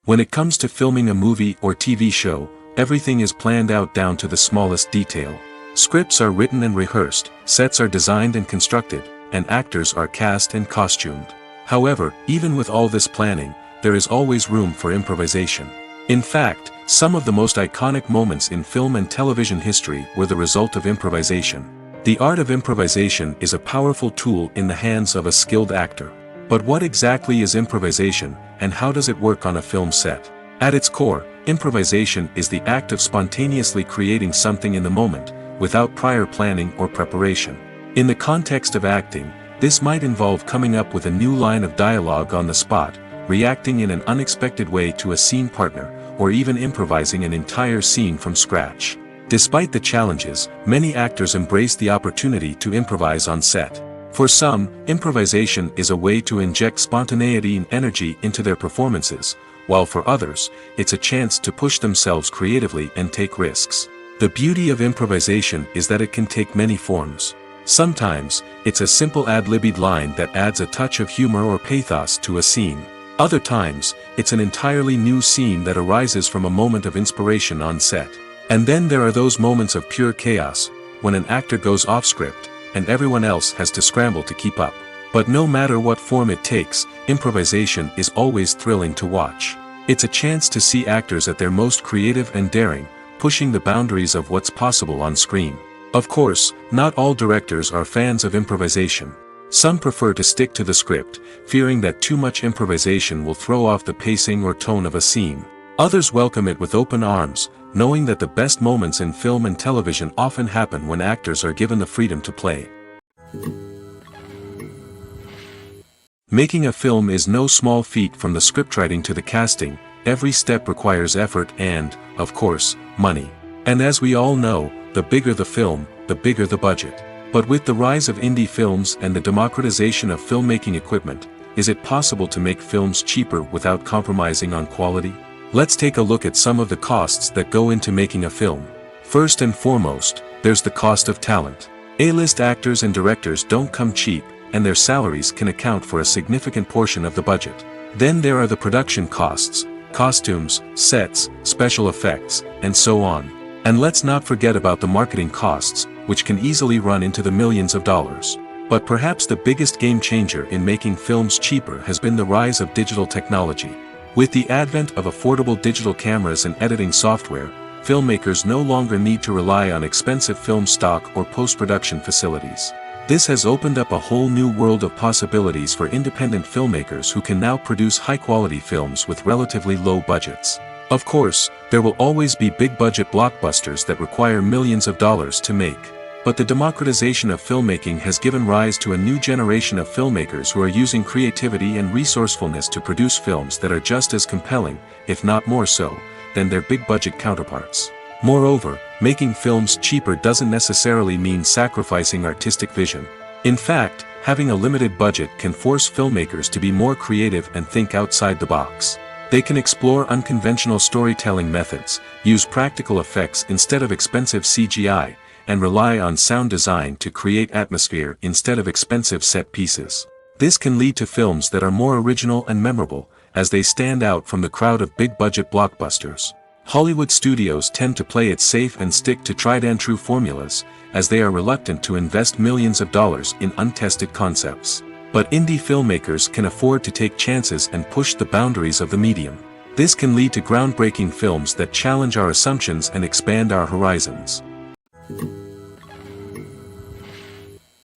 When it comes to filming a movie or TV show, everything is planned out down to the smallest detail. Scripts are written and rehearsed, sets are designed and constructed, and actors are cast and costumed. However, even with all this planning, there is always room for improvisation. In fact, some of the most iconic moments in film and television history were the result of improvisation. The art of improvisation is a powerful tool in the hands of a skilled actor. But what exactly is improvisation, and how does it work on a film set? At its core, improvisation is the act of spontaneously creating something in the moment, without prior planning or preparation. In the context of acting, this might involve coming up with a new line of dialogue on the spot, reacting in an unexpected way to a scene partner, or even improvising an entire scene from scratch. Despite the challenges, many actors embrace the opportunity to improvise on set. For some, improvisation is a way to inject spontaneity and energy into their performances, while for others, it's a chance to push themselves creatively and take risks. The beauty of improvisation is that it can take many forms. Sometimes, it's a simple ad-libbed line that adds a touch of humor or pathos to a scene. Other times, it's an entirely new scene that arises from a moment of inspiration on set. And then there are those moments of pure chaos, when an actor goes off script, and everyone else has to scramble to keep up. But no matter what form it takes, improvisation is always thrilling to watch. It's a chance to see actors at their most creative and daring, pushing the boundaries of what's possible on screen. Of course, not all directors are fans of improvisation. Some prefer to stick to the script, fearing that too much improvisation will throw off the pacing or tone of a scene. Others welcome it with open arms, knowing that the best moments in film and television often happen when actors are given the freedom to play. Making a film is no small feat. From the scriptwriting to the casting, every step requires effort and, of course, money. And as we all know, the bigger the film, the bigger the budget. But with the rise of indie films and the democratization of filmmaking equipment, is it possible to make films cheaper without compromising on quality? Let's take a look at some of the costs that go into making a film. First and foremost, there's the cost of talent. A-list actors and directors don't come cheap, and their salaries can account for a significant portion of the budget. Then there are the production costs, costumes, sets, special effects, and so on. And let's not forget about the marketing costs, which can easily run into the millions of dollars. But perhaps the biggest game changer in making films cheaper has been the rise of digital technology. With the advent of affordable digital cameras and editing software, filmmakers no longer need to rely on expensive film stock or post-production facilities. This has opened up a whole new world of possibilities for independent filmmakers who can now produce high-quality films with relatively low budgets. Of course, there will always be big-budget blockbusters that require millions of dollars to make. But the democratization of filmmaking has given rise to a new generation of filmmakers who are using creativity and resourcefulness to produce films that are just as compelling, if not more so, than their big-budget counterparts. Moreover, making films cheaper doesn't necessarily mean sacrificing artistic vision. In fact, having a limited budget can force filmmakers to be more creative and think outside the box. They can explore unconventional storytelling methods, use practical effects instead of expensive CGI, and rely on sound design to create atmosphere instead of expensive set pieces. This can lead to films that are more original and memorable, as they stand out from the crowd of big-budget blockbusters. Hollywood studios tend to play it safe and stick to tried-and-true formulas, as they are reluctant to invest millions of dollars in untested concepts. But indie filmmakers can afford to take chances and push the boundaries of the medium. This can lead to groundbreaking films that challenge our assumptions and expand our horizons.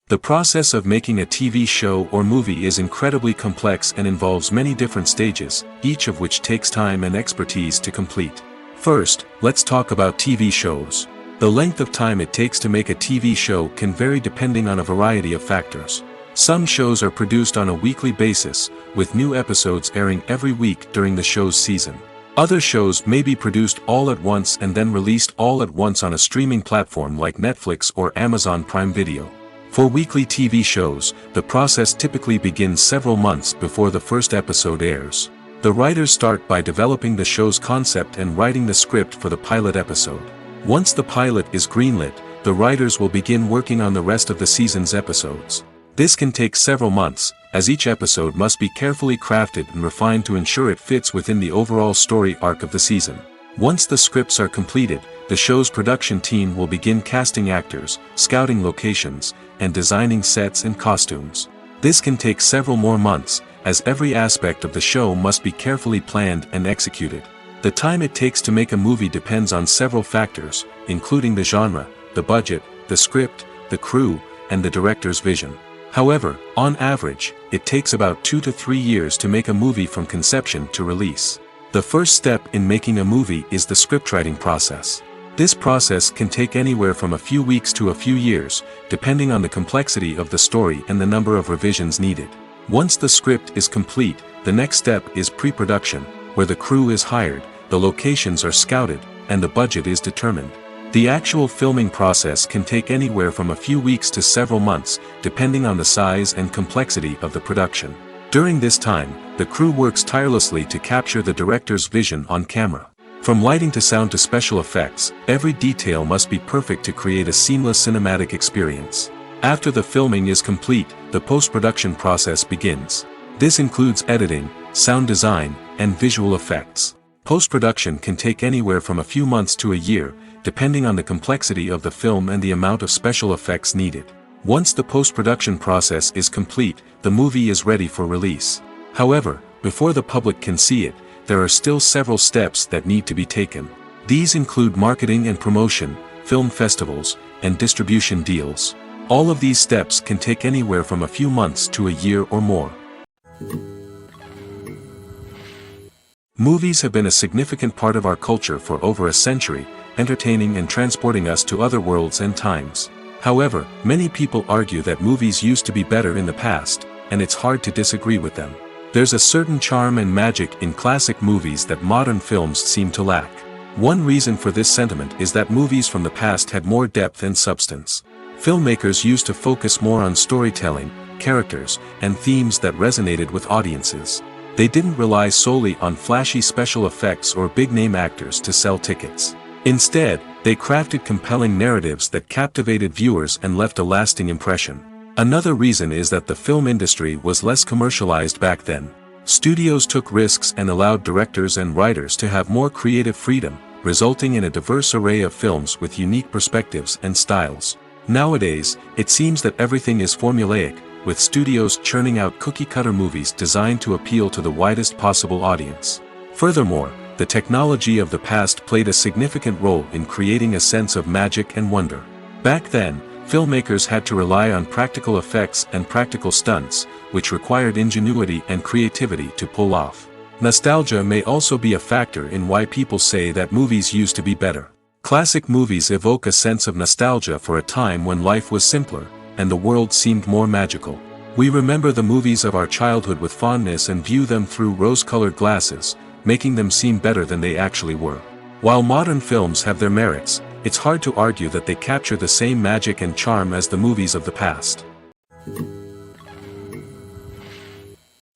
The process of making a TV show or movie is incredibly complex and involves many different stages, each of which takes time and expertise to complete. First, let's talk about TV shows. The length of time it takes to make a TV show can vary depending on a variety of factors. Some shows are produced on a weekly basis, with new episodes airing every week during the show's season. Other shows may be produced all at once and then released all at once on a streaming platform like Netflix or Amazon Prime Video. For weekly TV shows, the process typically begins several months before the first episode airs. The writers start by developing the show's concept and writing the script for the pilot episode. Once the pilot is greenlit, the writers will begin working on the rest of the season's episodes. This can take several months, as each episode must be carefully crafted and refined to ensure it fits within the overall story arc of the season. Once the scripts are completed, the show's production team will begin casting actors, scouting locations, and designing sets and costumes. This can take several more months, as every aspect of the show must be carefully planned and executed. The time it takes to make a movie depends on several factors, including the genre, the budget, the script, the crew, and the director's vision. However, on average, it takes about 2 to 3 years to make a movie from conception to release. The first step in making a movie is the scriptwriting process. This process can take anywhere from a few weeks to a few years, depending on the complexity of the story and the number of revisions needed. Once the script is complete, the next step is pre-production, where the crew is hired, the locations are scouted, and the budget is determined. The actual filming process can take anywhere from a few weeks to several months, depending on the size and complexity of the production. During this time, the crew works tirelessly to capture the director's vision on camera. From lighting to sound to special effects, every detail must be perfect to create a seamless cinematic experience. After the filming is complete, the post-production process begins. This includes editing, sound design, and visual effects. Post-production can take anywhere from a few months to a year, depending on the complexity of the film and the amount of special effects needed. Once the post-production process is complete, the movie is ready for release. However, before the public can see it, there are still several steps that need to be taken. These include marketing and promotion, film festivals, and distribution deals. All of these steps can take anywhere from a few months to a year or more. Movies have been a significant part of our culture for over a century, entertaining and transporting us to other worlds and times. However, many people argue that movies used to be better in the past, and it's hard to disagree with them. There's a certain charm and magic in classic movies that modern films seem to lack. One reason for this sentiment is that movies from the past had more depth and substance. Filmmakers used to focus more on storytelling, characters, and themes that resonated with audiences. They didn't rely solely on flashy special effects or big-name actors to sell tickets. Instead, they crafted compelling narratives that captivated viewers and left a lasting impression. Another reason is that the film industry was less commercialized back then. Studios took risks and allowed directors and writers to have more creative freedom, resulting in a diverse array of films with unique perspectives and styles. Nowadays, it seems that everything is formulaic, with studios churning out cookie-cutter movies designed to appeal to the widest possible audience. Furthermore, the technology of the past played a significant role in creating a sense of magic and wonder. Back then, filmmakers had to rely on practical effects and practical stunts, which required ingenuity and creativity to pull off. Nostalgia may also be a factor in why people say that movies used to be better. Classic movies evoke a sense of nostalgia for a time when life was simpler, and the world seemed more magical. We remember the movies of our childhood with fondness and view them through rose-colored glasses, making them seem better than they actually were. While modern films have their merits, it's hard to argue that they capture the same magic and charm as the movies of the past.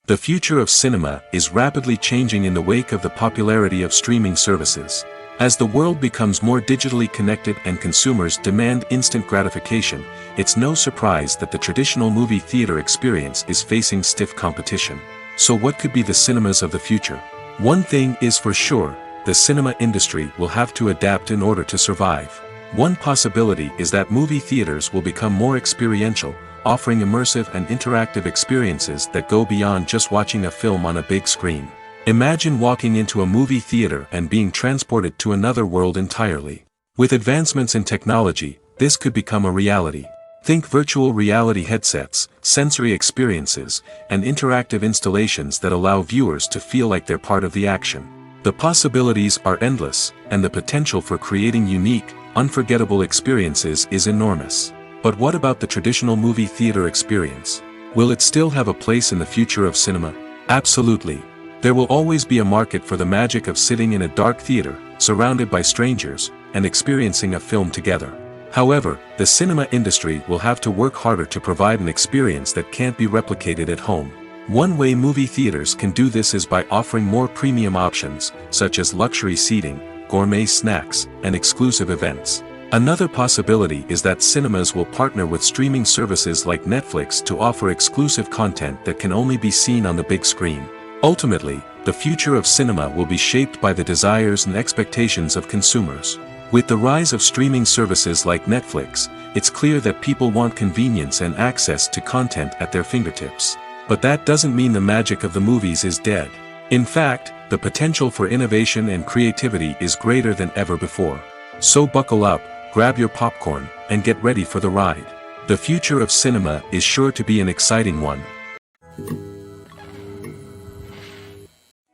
The future of cinema is rapidly changing in the wake of the popularity of streaming services. As the world becomes more digitally connected and consumers demand instant gratification, it's no surprise that the traditional movie theater experience is facing stiff competition. So what could be the cinemas of the future? One thing is for sure, the cinema industry will have to adapt in order to survive. One possibility is that movie theaters will become more experiential, offering immersive and interactive experiences that go beyond just watching a film on a big screen. Imagine walking into a movie theater and being transported to another world entirely. With advancements in technology, this could become a reality. Think virtual reality headsets, sensory experiences, and interactive installations that allow viewers to feel like they're part of the action. The possibilities are endless, and the potential for creating unique, unforgettable experiences is enormous. But what about the traditional movie theater experience? Will it still have a place in the future of cinema? Absolutely. There will always be a market for the magic of sitting in a dark theater, surrounded by strangers, and experiencing a film together. However, the cinema industry will have to work harder to provide an experience that can't be replicated at home. One way movie theaters can do this is by offering more premium options, such as luxury seating, gourmet snacks, and exclusive events. Another possibility is that cinemas will partner with streaming services like Netflix to offer exclusive content that can only be seen on the big screen. Ultimately, the future of cinema will be shaped by the desires and expectations of consumers. With the rise of streaming services like Netflix, it's clear that people want convenience and access to content at their fingertips. But that doesn't mean the magic of the movies is dead. In fact, the potential for innovation and creativity is greater than ever before. So buckle up, grab your popcorn, and get ready for the ride. The future of cinema is sure to be an exciting one.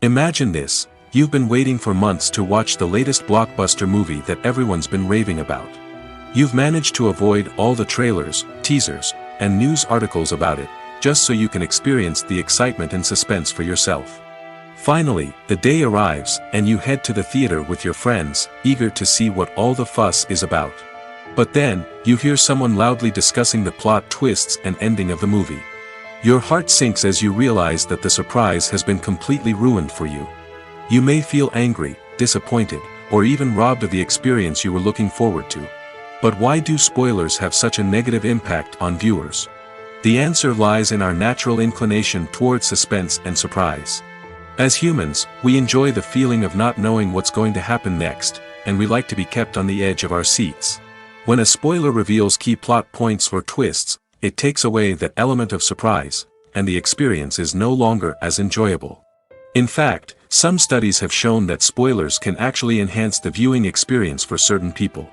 Imagine this, you've been waiting for months to watch the latest blockbuster movie that everyone's been raving about. You've managed to avoid all the trailers, teasers, and news articles about it, just so you can experience the excitement and suspense for yourself. Finally, the day arrives, and you head to the theater with your friends, eager to see what all the fuss is about. But then, you hear someone loudly discussing the plot twists and ending of the movie. Your heart sinks as you realize that the surprise has been completely ruined for you. You may feel angry, disappointed, or even robbed of the experience you were looking forward to. But why do spoilers have such a negative impact on viewers? The answer lies in our natural inclination toward suspense and surprise. As humans, we enjoy the feeling of not knowing what's going to happen next, and we like to be kept on the edge of our seats. When a spoiler reveals key plot points or twists, it takes away that element of surprise, and the experience is no longer as enjoyable. In fact, some studies have shown that spoilers can actually enhance the viewing experience for certain people.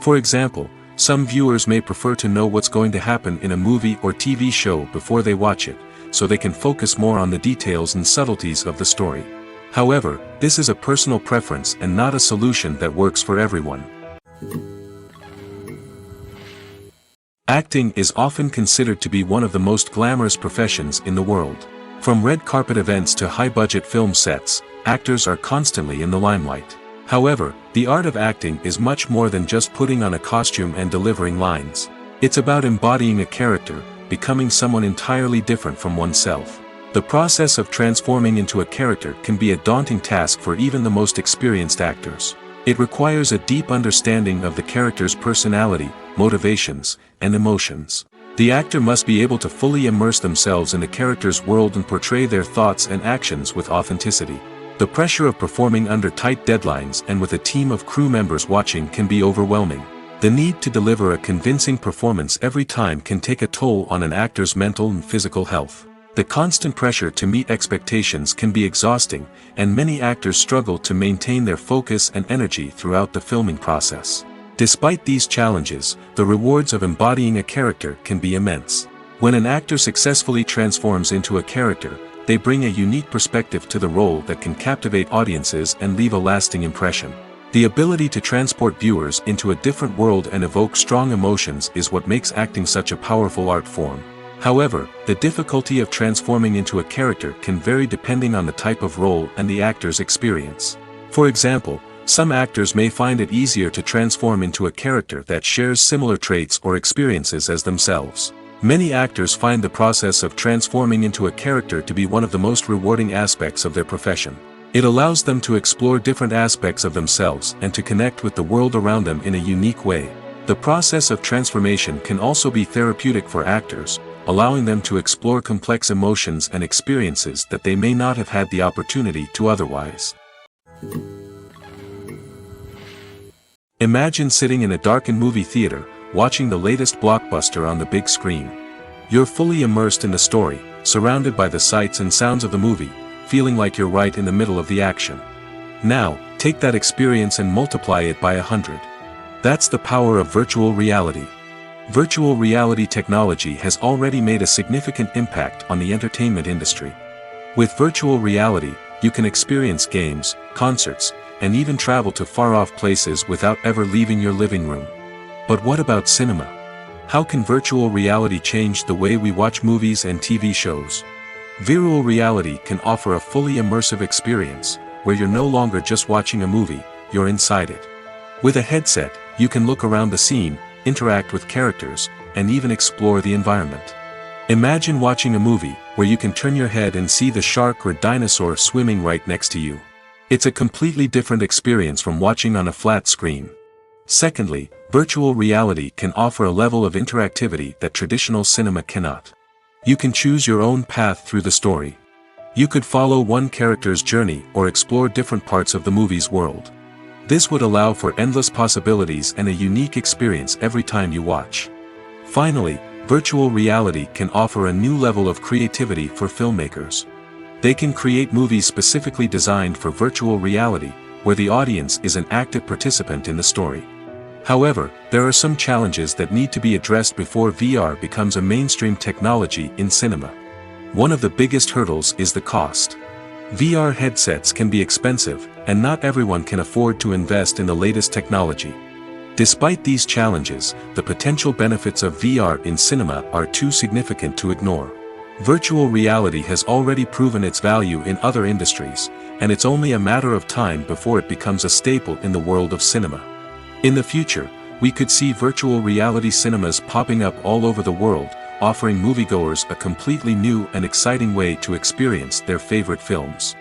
For example, some viewers may prefer to know what's going to happen in a movie or TV show before they watch it, so they can focus more on the details and subtleties of the story. However, this is a personal preference and not a solution that works for everyone. Acting is often considered to be one of the most glamorous professions in the world. From red carpet events to high-budget film sets, actors are constantly in the limelight. However, the art of acting is much more than just putting on a costume and delivering lines. It's about embodying a character, becoming someone entirely different from oneself. The process of transforming into a character can be a daunting task for even the most experienced actors. It requires a deep understanding of the character's personality, motivations, and emotions. The actor must be able to fully immerse themselves in the character's world and portray their thoughts and actions with authenticity. The pressure of performing under tight deadlines and with a team of crew members watching can be overwhelming. The need to deliver a convincing performance every time can take a toll on an actor's mental and physical health. The constant pressure to meet expectations can be exhausting, and many actors struggle to maintain their focus and energy throughout the filming process. Despite these challenges, the rewards of embodying a character can be immense. When an actor successfully transforms into a character, they bring a unique perspective to the role that can captivate audiences and leave a lasting impression. The ability to transport viewers into a different world and evoke strong emotions is what makes acting such a powerful art form. However, the difficulty of transforming into a character can vary depending on the type of role and the actor's experience. For example, some actors may find it easier to transform into a character that shares similar traits or experiences as themselves. Many actors find the process of transforming into a character to be one of the most rewarding aspects of their profession. It allows them to explore different aspects of themselves and to connect with the world around them in a unique way. The process of transformation can also be therapeutic for actors, allowing them to explore complex emotions and experiences that they may not have had the opportunity to otherwise. Imagine sitting in a darkened movie theater, watching the latest blockbuster on the big screen. You're fully immersed in the story, surrounded by the sights and sounds of the movie, feeling like you're right in the middle of the action. Now, take that experience and multiply it by 100. That's the power of virtual reality. Virtual reality technology has already made a significant impact on the entertainment industry. With virtual reality, you can experience games, concerts, and even travel to far-off places without ever leaving your living room. But what about cinema? How can virtual reality change the way we watch movies and TV shows? Virtual reality can offer a fully immersive experience, where you're no longer just watching a movie, you're inside it. With a headset, you can look around the scene, interact with characters, and even explore the environment. Imagine watching a movie, where you can turn your head and see the shark or dinosaur swimming right next to you. It's a completely different experience from watching on a flat screen. Secondly, virtual reality can offer a level of interactivity that traditional cinema cannot. You can choose your own path through the story. You could follow one character's journey or explore different parts of the movie's world. This would allow for endless possibilities and a unique experience every time you watch. Finally, virtual reality can offer a new level of creativity for filmmakers. They can create movies specifically designed for virtual reality, where the audience is an active participant in the story. However, there are some challenges that need to be addressed before VR becomes a mainstream technology in cinema. One of the biggest hurdles is the cost. VR headsets can be expensive, and not everyone can afford to invest in the latest technology. Despite these challenges, the potential benefits of VR in cinema are too significant to ignore. Virtual reality has already proven its value in other industries, and it's only a matter of time before it becomes a staple in the world of cinema. In the future, we could see virtual reality cinemas popping up all over the world, offering moviegoers a completely new and exciting way to experience their favorite films.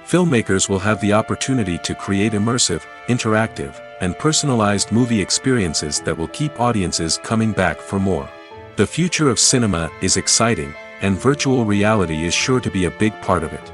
Filmmakers will have the opportunity to create immersive, interactive, and personalized movie experiences that will keep audiences coming back for more. The future of cinema is exciting, and virtual reality is sure to be a big part of it.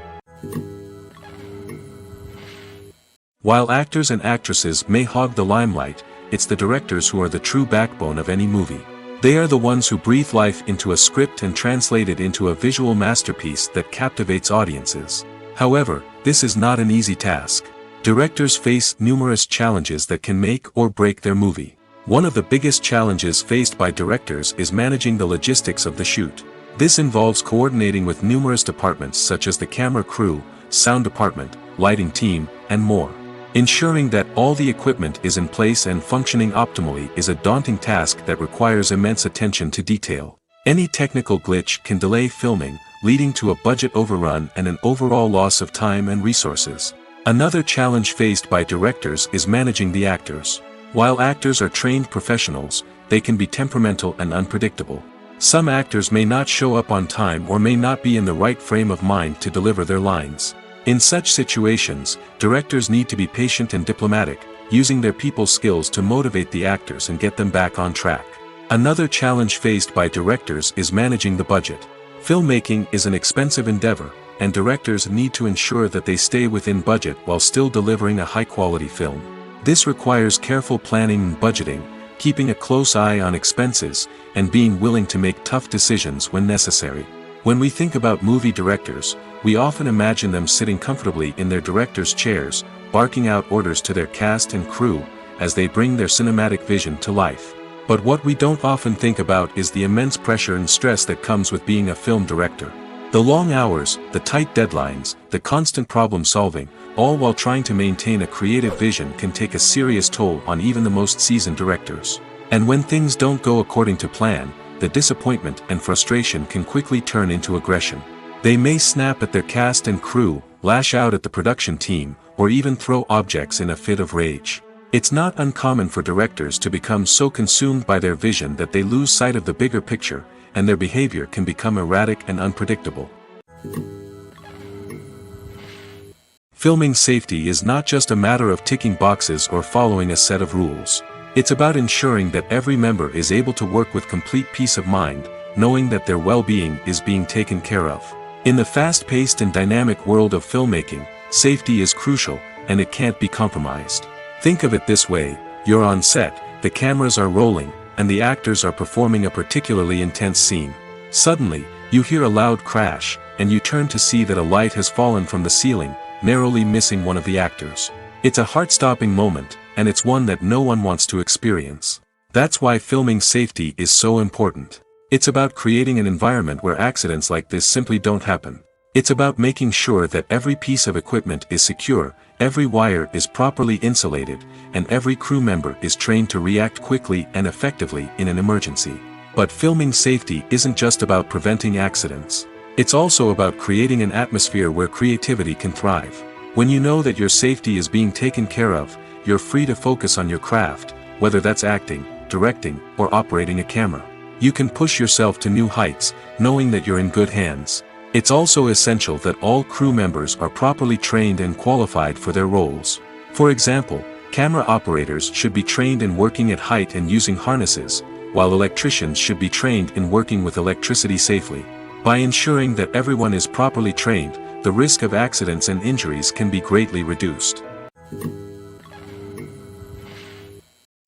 While actors and actresses may hog the limelight, it's the directors who are the true backbone of any movie. They are the ones who breathe life into a script and translate it into a visual masterpiece that captivates audiences. However, this is not an easy task. Directors face numerous challenges that can make or break their movie. One of the biggest challenges faced by directors is managing the logistics of the shoot. This involves coordinating with numerous departments such as the camera crew, sound department, lighting team, and more. Ensuring that all the equipment is in place and functioning optimally is a daunting task that requires immense attention to detail. Any technical glitch can delay filming, leading to a budget overrun and an overall loss of time and resources. Another challenge faced by directors is managing the actors. While actors are trained professionals, they can be temperamental and unpredictable. Some actors may not show up on time or may not be in the right frame of mind to deliver their lines. In such situations, directors need to be patient and diplomatic, using their people skills to motivate the actors and get them back on track. Another challenge faced by directors is managing the budget. Filmmaking is an expensive endeavor, and directors need to ensure that they stay within budget while still delivering a high-quality film. This requires careful planning and budgeting, keeping a close eye on expenses, and being willing to make tough decisions when necessary. When we think about movie directors, we often imagine them sitting comfortably in their director's chairs, barking out orders to their cast and crew, as they bring their cinematic vision to life. But what we don't often think about is the immense pressure and stress that comes with being a film director. The long hours, the tight deadlines, the constant problem solving, all while trying to maintain a creative vision can take a serious toll on even the most seasoned directors. And when things don't go according to plan, the disappointment and frustration can quickly turn into aggression. They may snap at their cast and crew, lash out at the production team, or even throw objects in a fit of rage. It's not uncommon for directors to become so consumed by their vision that they lose sight of the bigger picture, and their behavior can become erratic and unpredictable. Filming safety is not just a matter of ticking boxes or following a set of rules. It's about ensuring that every member is able to work with complete peace of mind, knowing that their well-being is being taken care of. In the fast-paced and dynamic world of filmmaking, safety is crucial, and it can't be compromised. Think of it this way: you're on set, the cameras are rolling, and the actors are performing a particularly intense scene. Suddenly, you hear a loud crash, and you turn to see that a light has fallen from the ceiling, narrowly missing one of the actors. It's a heart-stopping moment, and it's one that no one wants to experience. That's why filming safety is so important. It's about creating an environment where accidents like this simply don't happen. It's about making sure that every piece of equipment is secure, every wire is properly insulated, and every crew member is trained to react quickly and effectively in an emergency. But filming safety isn't just about preventing accidents. It's also about creating an atmosphere where creativity can thrive. When you know that your safety is being taken care of, you're free to focus on your craft, whether that's acting, directing, or operating a camera. You can push yourself to new heights, knowing that you're in good hands. It's also essential that all crew members are properly trained and qualified for their roles. For example, camera operators should be trained in working at height and using harnesses, while electricians should be trained in working with electricity safely. By ensuring that everyone is properly trained, the risk of accidents and injuries can be greatly reduced.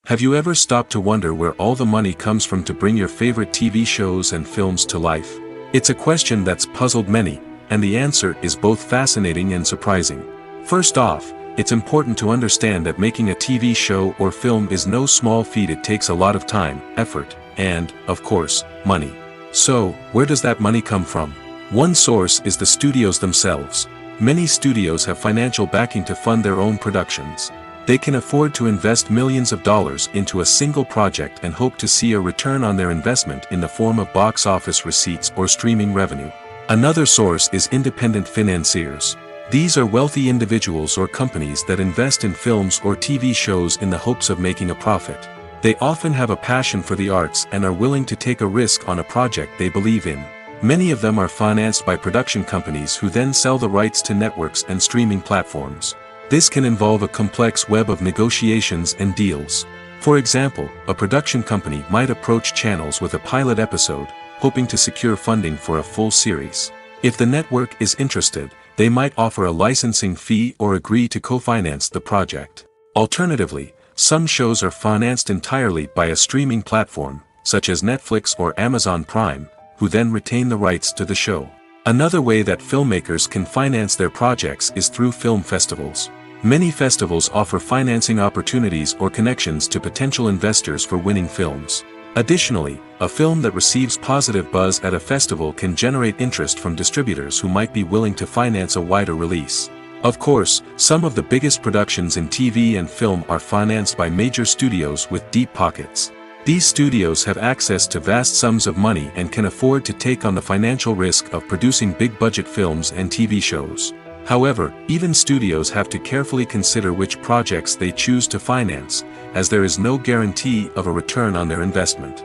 Have you ever stopped to wonder where all the money comes from to bring your favorite TV shows and films to life? It's a question that's puzzled many, and the answer is both fascinating and surprising. First off, it's important to understand that making a TV show or film is no small feat. It takes a lot of time, effort, and, of course, money. So, where does that money come from? One source is the studios themselves. Many studios have financial backing to fund their own productions. They can afford to invest millions of dollars into a single project and hope to see a return on their investment in the form of box office receipts or streaming revenue. Another source is independent financiers. These are wealthy individuals or companies that invest in films or TV shows in the hopes of making a profit. They often have a passion for the arts and are willing to take a risk on a project they believe in. Many of them are financed by production companies who then sell the rights to networks and streaming platforms. This can involve a complex web of negotiations and deals. For example, a production company might approach channels with a pilot episode, hoping to secure funding for a full series. If the network is interested, they might offer a licensing fee or agree to co-finance the project. Alternatively, some shows are financed entirely by a streaming platform, such as Netflix or Amazon Prime, who then retain the rights to the show. Another way that filmmakers can finance their projects is through film festivals. Many festivals offer financing opportunities or connections to potential investors for winning films. Additionally, a film that receives positive buzz at a festival can generate interest from distributors who might be willing to finance a wider release. Of course, some of the biggest productions in TV and film are financed by major studios with deep pockets. These studios have access to vast sums of money and can afford to take on the financial risk of producing big-budget films and TV shows. However, even studios have to carefully consider which projects they choose to finance, as there is no guarantee of a return on their investment.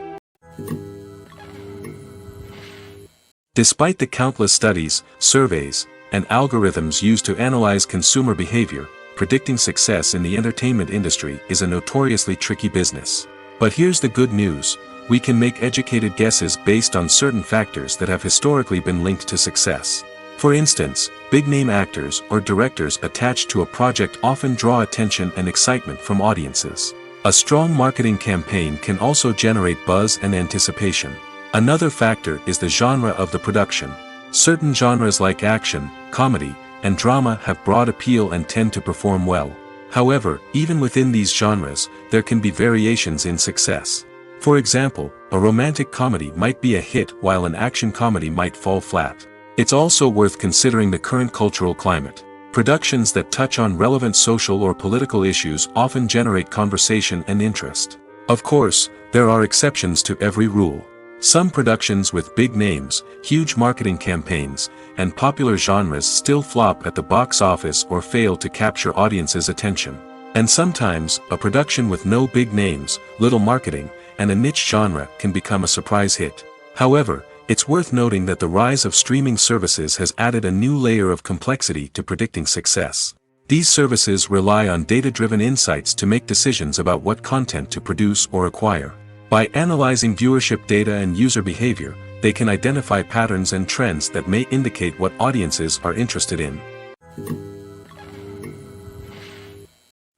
Despite the countless studies, surveys, and algorithms used to analyze consumer behavior, predicting success in the entertainment industry is a notoriously tricky business. But here's the good news: we can make educated guesses based on certain factors that have historically been linked to success. For instance, big-name actors or directors attached to a project often draw attention and excitement from audiences. A strong marketing campaign can also generate buzz and anticipation. Another factor is the genre of the production. Certain genres like action, comedy, and drama have broad appeal and tend to perform well. However, even within these genres, there can be variations in success. For example, a romantic comedy might be a hit while an action comedy might fall flat. It's also worth considering the current cultural climate. Productions that touch on relevant social or political issues often generate conversation and interest. Of course, there are exceptions to every rule. Some productions with big names, huge marketing campaigns, and popular genres still flop at the box office or fail to capture audiences' attention. And sometimes, a production with no big names, little marketing, and a niche genre can become a surprise hit. However, it's worth noting that the rise of streaming services has added a new layer of complexity to predicting success. These services rely on data-driven insights to make decisions about what content to produce or acquire. By analyzing viewership data and user behavior, they can identify patterns and trends that may indicate what audiences are interested in.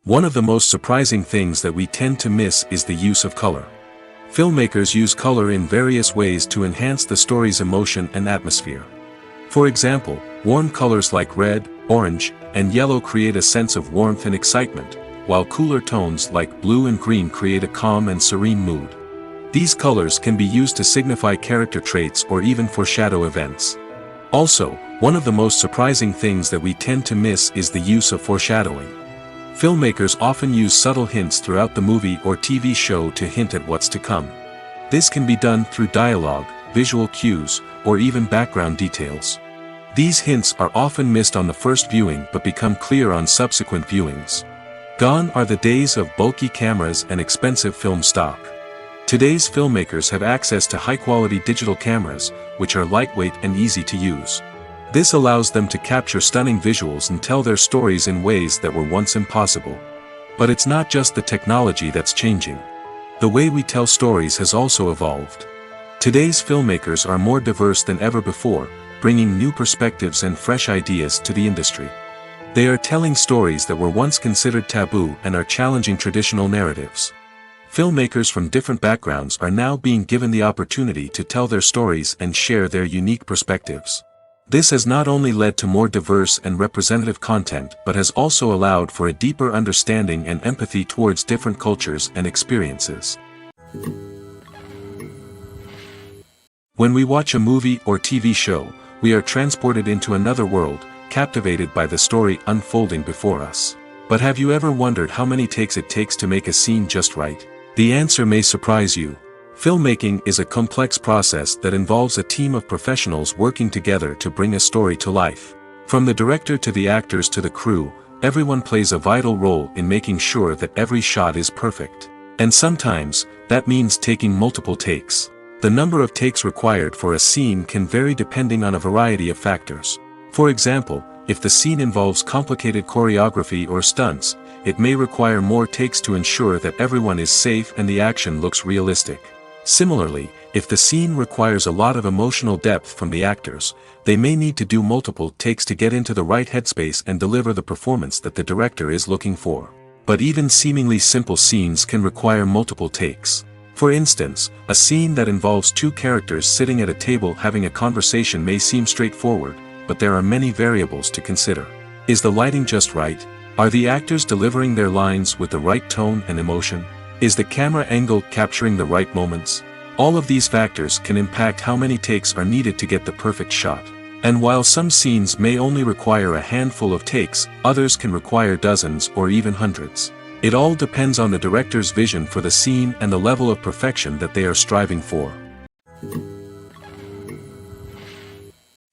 One of the most surprising things that we tend to miss is the use of color. Filmmakers use color in various ways to enhance the story's emotion and atmosphere. For example, warm colors like red, orange, and yellow create a sense of warmth and excitement, while cooler tones like blue and green create a calm and serene mood. These colors can be used to signify character traits or even foreshadow events. Also, one of the most surprising things that we tend to miss is the use of foreshadowing. Filmmakers often use subtle hints throughout the movie or TV show to hint at what's to come. This can be done through dialogue, visual cues, or even background details. These hints are often missed on the first viewing but become clear on subsequent viewings. Gone are the days of bulky cameras and expensive film stock. Today's filmmakers have access to high-quality digital cameras, which are lightweight and easy to use. This allows them to capture stunning visuals and tell their stories in ways that were once impossible. But it's not just the technology that's changing. The way we tell stories has also evolved. Today's filmmakers are more diverse than ever before, bringing new perspectives and fresh ideas to the industry. They are telling stories that were once considered taboo and are challenging traditional narratives. Filmmakers from different backgrounds are now being given the opportunity to tell their stories and share their unique perspectives. This has not only led to more diverse and representative content but has also allowed for a deeper understanding and empathy towards different cultures and experiences. When we watch a movie or TV show, we are transported into another world, captivated by the story unfolding before us. But have you ever wondered how many takes it takes to make a scene just right? The answer may surprise you. Filmmaking is a complex process that involves a team of professionals working together to bring a story to life. From the director to the actors to the crew, everyone plays a vital role in making sure that every shot is perfect. And sometimes, that means taking multiple takes. The number of takes required for a scene can vary depending on a variety of factors. For example, if the scene involves complicated choreography or stunts, it may require more takes to ensure that everyone is safe and the action looks realistic. Similarly, if the scene requires a lot of emotional depth from the actors, they may need to do multiple takes to get into the right headspace and deliver the performance that the director is looking for. But even seemingly simple scenes can require multiple takes. For instance, a scene that involves two characters sitting at a table having a conversation may seem straightforward, but there are many variables to consider. Is the lighting just right? Are the actors delivering their lines with the right tone and emotion? Is the camera angle capturing the right moments? All of these factors can impact how many takes are needed to get the perfect shot. And while some scenes may only require a handful of takes, others can require dozens or even hundreds. It all depends on the director's vision for the scene and the level of perfection that they are striving for.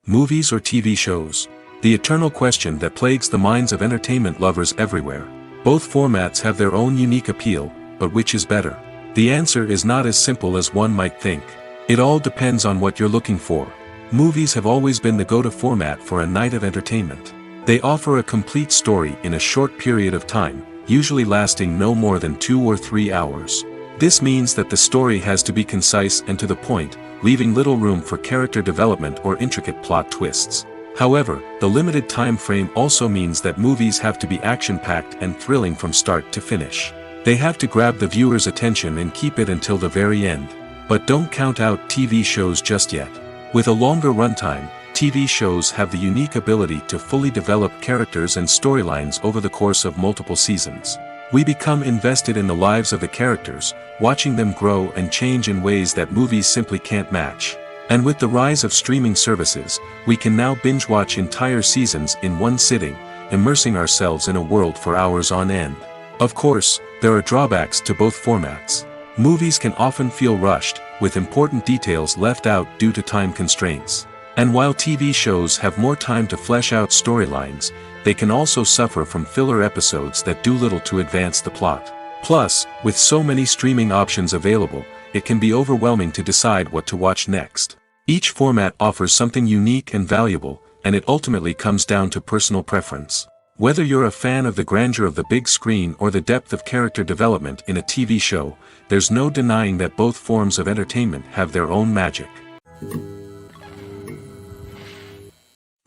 Movies or TV shows? The eternal question that plagues the minds of entertainment lovers everywhere. Both formats have their own unique appeal, but which is better? The answer is not as simple as one might think. It all depends on what you're looking for. Movies have always been the go-to format for a night of entertainment. They offer a complete story in a short period of time, usually lasting no more than 2 or 3 hours. This means that the story has to be concise and to the point, leaving little room for character development or intricate plot twists. However, the limited time frame also means that movies have to be action-packed and thrilling from start to finish. They have to grab the viewer's attention and keep it until the very end. But don't count out TV shows just yet. With a longer runtime, TV shows have the unique ability to fully develop characters and storylines over the course of multiple seasons. We become invested in the lives of the characters, watching them grow and change in ways that movies simply can't match. And with the rise of streaming services, we can now binge-watch entire seasons in one sitting, immersing ourselves in a world for hours on end. Of course, there are drawbacks to both formats. Movies can often feel rushed, with important details left out due to time constraints. And while TV shows have more time to flesh out storylines, they can also suffer from filler episodes that do little to advance the plot. Plus, with so many streaming options available, it can be overwhelming to decide what to watch next. Each format offers something unique and valuable, and it ultimately comes down to personal preference. Whether you're a fan of the grandeur of the big screen or the depth of character development in a TV show, there's no denying that both forms of entertainment have their own magic.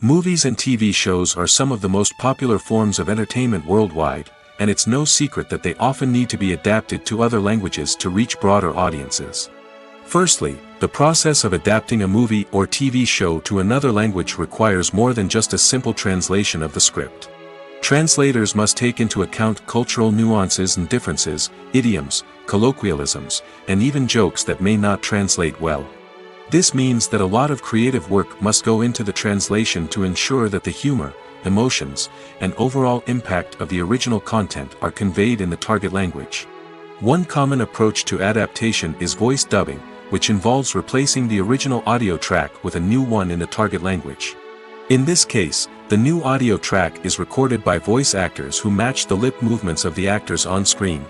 Movies and TV shows are some of the most popular forms of entertainment worldwide, and it's no secret that they often need to be adapted to other languages to reach broader audiences. Firstly, the process of adapting a movie or TV show to another language requires more than just a simple translation of the script. Translators must take into account cultural nuances and differences, idioms, colloquialisms, and even jokes that may not translate well. This means that a lot of creative work must go into the translation to ensure that the humor, emotions, and overall impact of the original content are conveyed in the target language. One common approach to adaptation is voice dubbing, which involves replacing the original audio track with a new one in the target language. In this case, the new audio track is recorded by voice actors who match the lip movements of the actors on screen.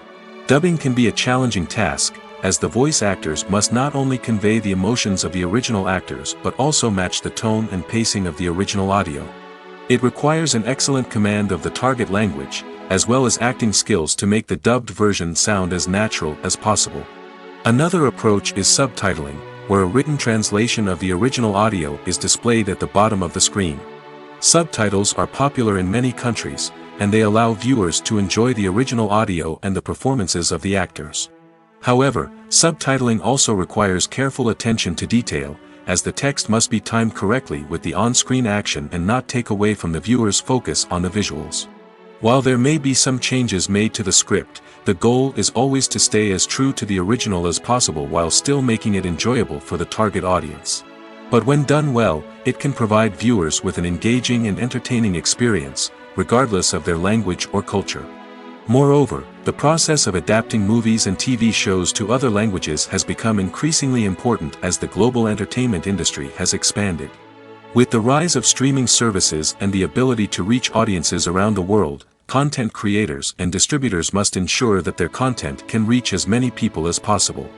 Dubbing can be a challenging task, as the voice actors must not only convey the emotions of the original actors but also match the tone and pacing of the original audio. It requires an excellent command of the target language, as well as acting skills to make the dubbed version sound as natural as possible. Another approach is subtitling, where a written translation of the original audio is displayed at the bottom of the screen. Subtitles are popular in many countries, and they allow viewers to enjoy the original audio and the performances of the actors. However, subtitling also requires careful attention to detail, as the text must be timed correctly with the on-screen action and not take away from the viewer's focus on the visuals. While there may be some changes made to the script, the goal is always to stay as true to the original as possible while still making it enjoyable for the target audience. But when done well, it can provide viewers with an engaging and entertaining experience, regardless of their language or culture. Moreover, the process of adapting movies and TV shows to other languages has become increasingly important as the global entertainment industry has expanded. With the rise of streaming services and the ability to reach audiences around the world, content creators and distributors must ensure that their content can reach as many people as possible.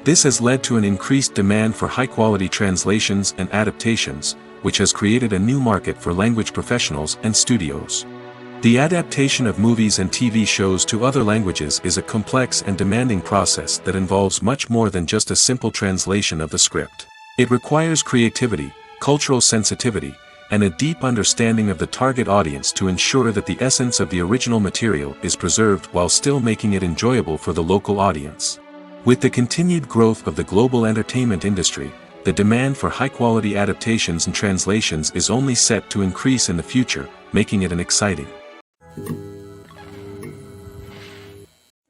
This has led to an increased demand for high-quality translations and adaptations, which has created a new market for language professionals and studios. The adaptation of movies and TV shows to other languages is a complex and demanding process that involves much more than just a simple translation of the script. It requires creativity, cultural sensitivity, and a deep understanding of the target audience to ensure that the essence of the original material is preserved while still making it enjoyable for the local audience. With the continued growth of the global entertainment industry, the demand for high-quality adaptations and translations is only set to increase in the future, making it an exciting.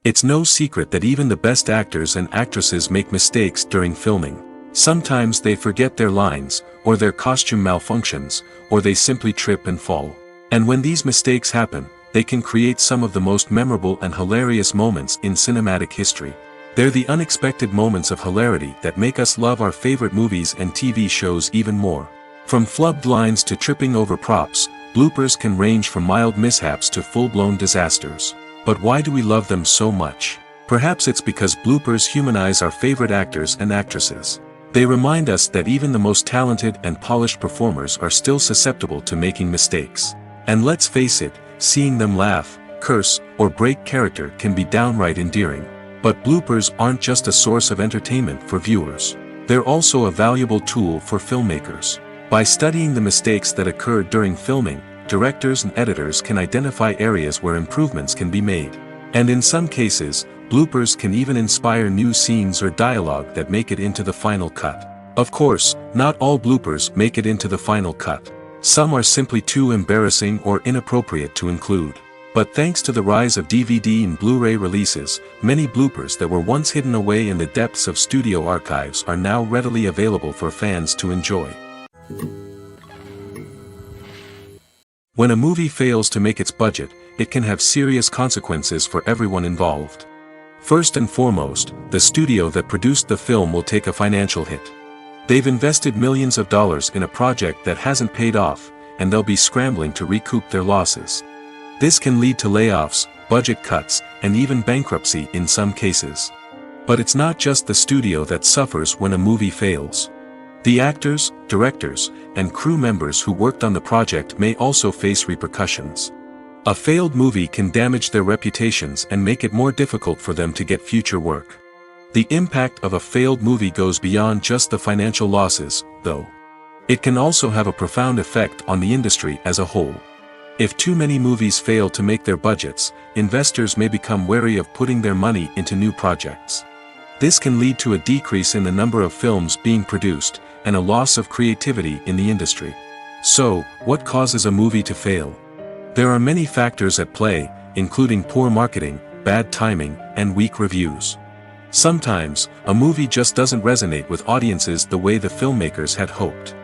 It's no secret that even the best actors and actresses make mistakes during filming. Sometimes they forget their lines, or their costume malfunctions, or they simply trip and fall. And when these mistakes happen, they can create some of the most memorable and hilarious moments in cinematic history. They're the unexpected moments of hilarity that make us love our favorite movies and TV shows even more. From flubbed lines to tripping over props, bloopers can range from mild mishaps to full-blown disasters. But why do we love them so much? Perhaps it's because bloopers humanize our favorite actors and actresses. They remind us that even the most talented and polished performers are still susceptible to making mistakes. And let's face it, seeing them laugh, curse, or break character can be downright endearing. But bloopers aren't just a source of entertainment for viewers. They're also a valuable tool for filmmakers. By studying the mistakes that occurred during filming, directors and editors can identify areas where improvements can be made. And in some cases, bloopers can even inspire new scenes or dialogue that make it into the final cut. Of course, not all bloopers make it into the final cut. Some are simply too embarrassing or inappropriate to include. But thanks to the rise of DVD and Blu-ray releases, many bloopers that were once hidden away in the depths of studio archives are now readily available for fans to enjoy. When a movie fails to make its budget, it can have serious consequences for everyone involved. First and foremost, the studio that produced the film will take a financial hit. They've invested millions of dollars in a project that hasn't paid off, and they'll be scrambling to recoup their losses. This can lead to layoffs, budget cuts, and even bankruptcy in some cases. But it's not just the studio that suffers when a movie fails. The actors, directors, and crew members who worked on the project may also face repercussions. A failed movie can damage their reputations and make it more difficult for them to get future work. The impact of a failed movie goes beyond just the financial losses, though. It can also have a profound effect on the industry as a whole. If too many movies fail to make their budgets, investors may become wary of putting their money into new projects. This can lead to a decrease in the number of films being produced, and a loss of creativity in the industry. So, what causes a movie to fail? There are many factors at play, including poor marketing, bad timing, and weak reviews. Sometimes, a movie just doesn't resonate with audiences the way the filmmakers had hoped.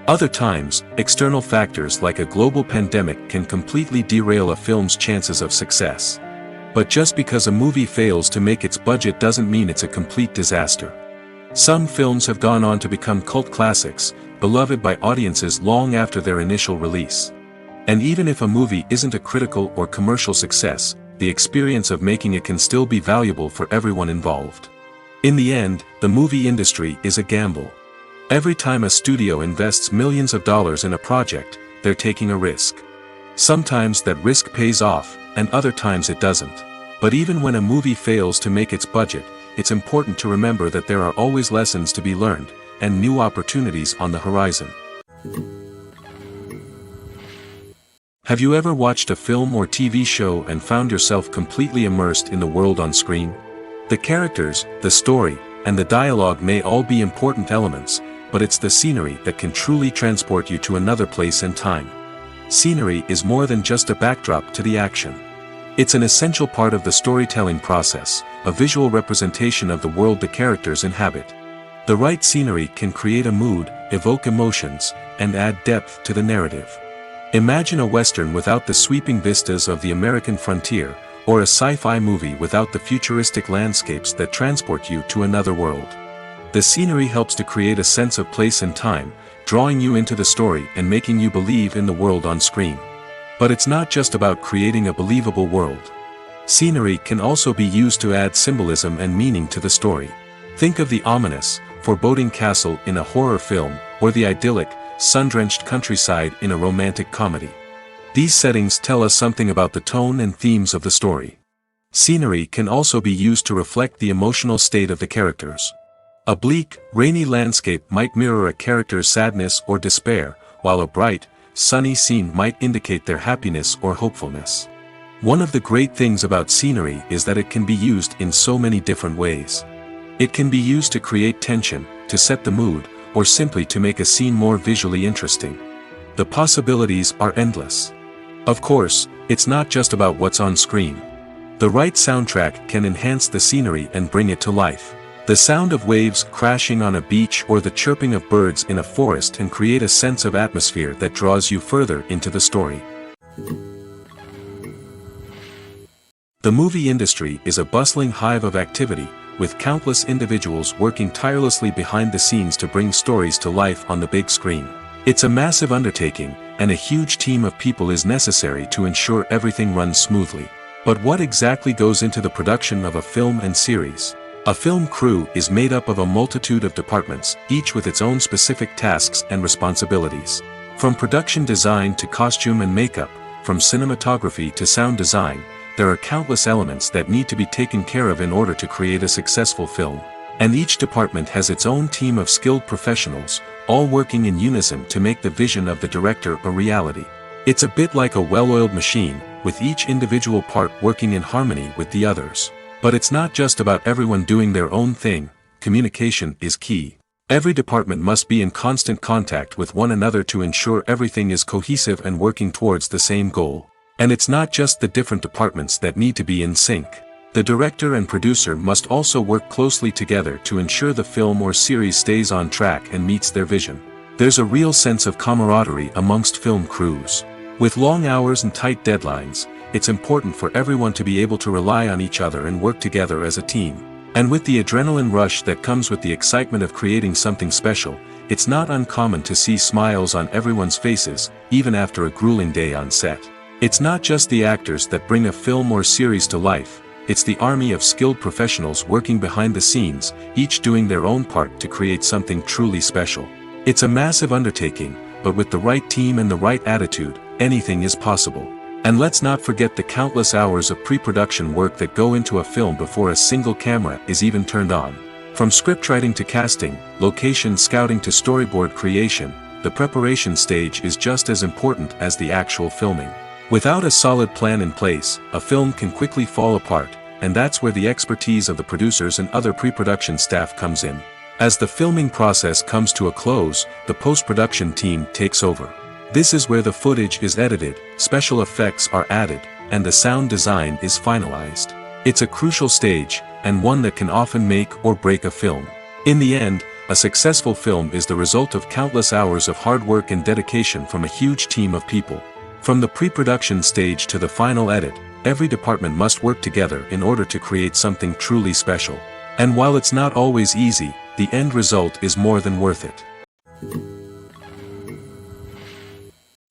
Other times, external factors like a global pandemic can completely derail a film's chances of success. But just because a movie fails to make its budget doesn't mean it's a complete disaster. Some films have gone on to become cult classics, beloved by audiences long after their initial release. And even if a movie isn't a critical or commercial success, the experience of making it can still be valuable for everyone involved. In the end, the movie industry is a gamble. Every time a studio invests millions of dollars in a project, they're taking a risk. Sometimes that risk pays off, and other times it doesn't. But even when a movie fails to make its budget, it's important to remember that there are always lessons to be learned, and new opportunities on the horizon. Have you ever watched a film or TV show and found yourself completely immersed in the world on screen? The characters, the story, and the dialogue may all be important elements, but it's the scenery that can truly transport you to another place and time. Scenery is more than just a backdrop to the action. It's an essential part of the storytelling process, a visual representation of the world the characters inhabit. The right scenery can create a mood, evoke emotions, and add depth to the narrative. Imagine a Western without the sweeping vistas of the American frontier, or a sci-fi movie without the futuristic landscapes that transport you to another world. The scenery helps to create a sense of place and time, drawing you into the story and making you believe in the world on screen. But it's not just about creating a believable world. Scenery can also be used to add symbolism and meaning to the story. Think of the ominous, foreboding castle in a horror film, or the idyllic, sun-drenched countryside in a romantic comedy. These settings tell us something about the tone and themes of the story. Scenery can also be used to reflect the emotional state of the characters. A bleak, rainy landscape might mirror a character's sadness or despair, while a bright, sunny scene might indicate their happiness or hopefulness. One of the great things about scenery is that it can be used in so many different ways. It can be used to create tension, to set the mood, or simply to make a scene more visually interesting. The possibilities are endless. Of course, it's not just about what's on screen. The right soundtrack can enhance the scenery and bring it to life. The sound of waves crashing on a beach or the chirping of birds in a forest can create a sense of atmosphere that draws you further into the story. The movie industry is a bustling hive of activity, with countless individuals working tirelessly behind the scenes to bring stories to life on the big screen. It's a massive undertaking, and a huge team of people is necessary to ensure everything runs smoothly. But what exactly goes into the production of a film and series? A film crew is made up of a multitude of departments, each with its own specific tasks and responsibilities. From production design to costume and makeup, from cinematography to sound design, there are countless elements that need to be taken care of in order to create a successful film. And each department has its own team of skilled professionals, all working in unison to make the vision of the director a reality. It's a bit like a well-oiled machine, with each individual part working in harmony with the others. But it's not just about everyone doing their own thing. Communication is key. Every department must be in constant contact with one another to ensure everything is cohesive and working towards the same goal. And it's not just the different departments that need to be in sync. The director and producer must also work closely together to ensure the film or series stays on track and meets their vision. There's a real sense of camaraderie amongst film crews. With long hours and tight deadlines, it's important for everyone to be able to rely on each other and work together as a team. And with the adrenaline rush that comes with the excitement of creating something special, it's not uncommon to see smiles on everyone's faces, even after a grueling day on set. It's not just the actors that bring a film or series to life, it's the army of skilled professionals working behind the scenes, each doing their own part to create something truly special. It's a massive undertaking, but with the right team and the right attitude, anything is possible. And let's not forget the countless hours of pre-production work that go into a film before a single camera is even turned on. From scriptwriting to casting, location scouting to storyboard creation, the preparation stage is just as important as the actual filming. Without a solid plan in place, a film can quickly fall apart, and that's where the expertise of the producers and other pre-production staff comes in. As the filming process comes to a close, the post-production team takes over. This is where the footage is edited, special effects are added, and the sound design is finalized. It's a crucial stage, and one that can often make or break a film. In the end, a successful film is the result of countless hours of hard work and dedication from a huge team of people. From the pre-production stage to the final edit, every department must work together in order to create something truly special. And while it's not always easy, the end result is more than worth it.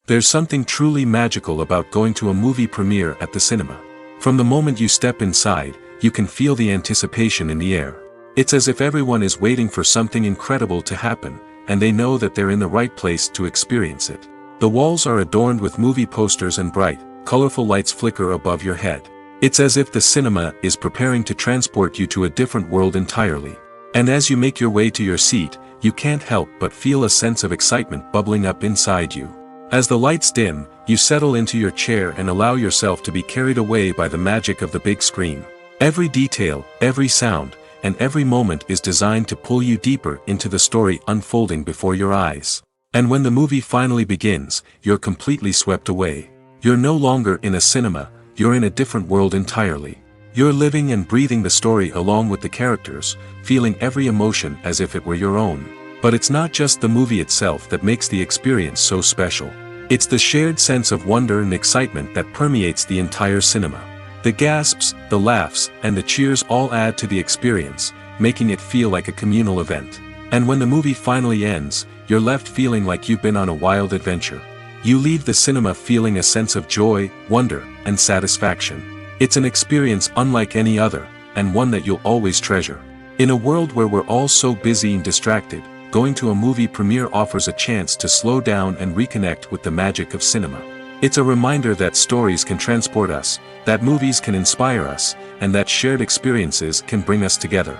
There's something truly magical about going to a movie premiere at the cinema. From the moment you step inside, you can feel the anticipation in the air. It's as if everyone is waiting for something incredible to happen, and they know that they're in the right place to experience it. The walls are adorned with movie posters and bright, colorful lights flicker above your head. It's as if the cinema is preparing to transport you to a different world entirely. And as you make your way to your seat, you can't help but feel a sense of excitement bubbling up inside you. As the lights dim, you settle into your chair and allow yourself to be carried away by the magic of the big screen. Every detail, every sound, and every moment is designed to pull you deeper into the story unfolding before your eyes. And when the movie finally begins, you're completely swept away. You're no longer in a cinema, you're in a different world entirely. You're living and breathing the story along with the characters, feeling every emotion as if it were your own. But it's not just the movie itself that makes the experience so special. It's the shared sense of wonder and excitement that permeates the entire cinema. The gasps, the laughs, and the cheers all add to the experience, making it feel like a communal event. And when the movie finally ends, you're left feeling like you've been on a wild adventure. You leave the cinema feeling a sense of joy, wonder, and satisfaction. It's an experience unlike any other, and one that you'll always treasure. In a world where we're all so busy and distracted, going to a movie premiere offers a chance to slow down and reconnect with the magic of cinema. It's a reminder that stories can transport us, that movies can inspire us, and that shared experiences can bring us together.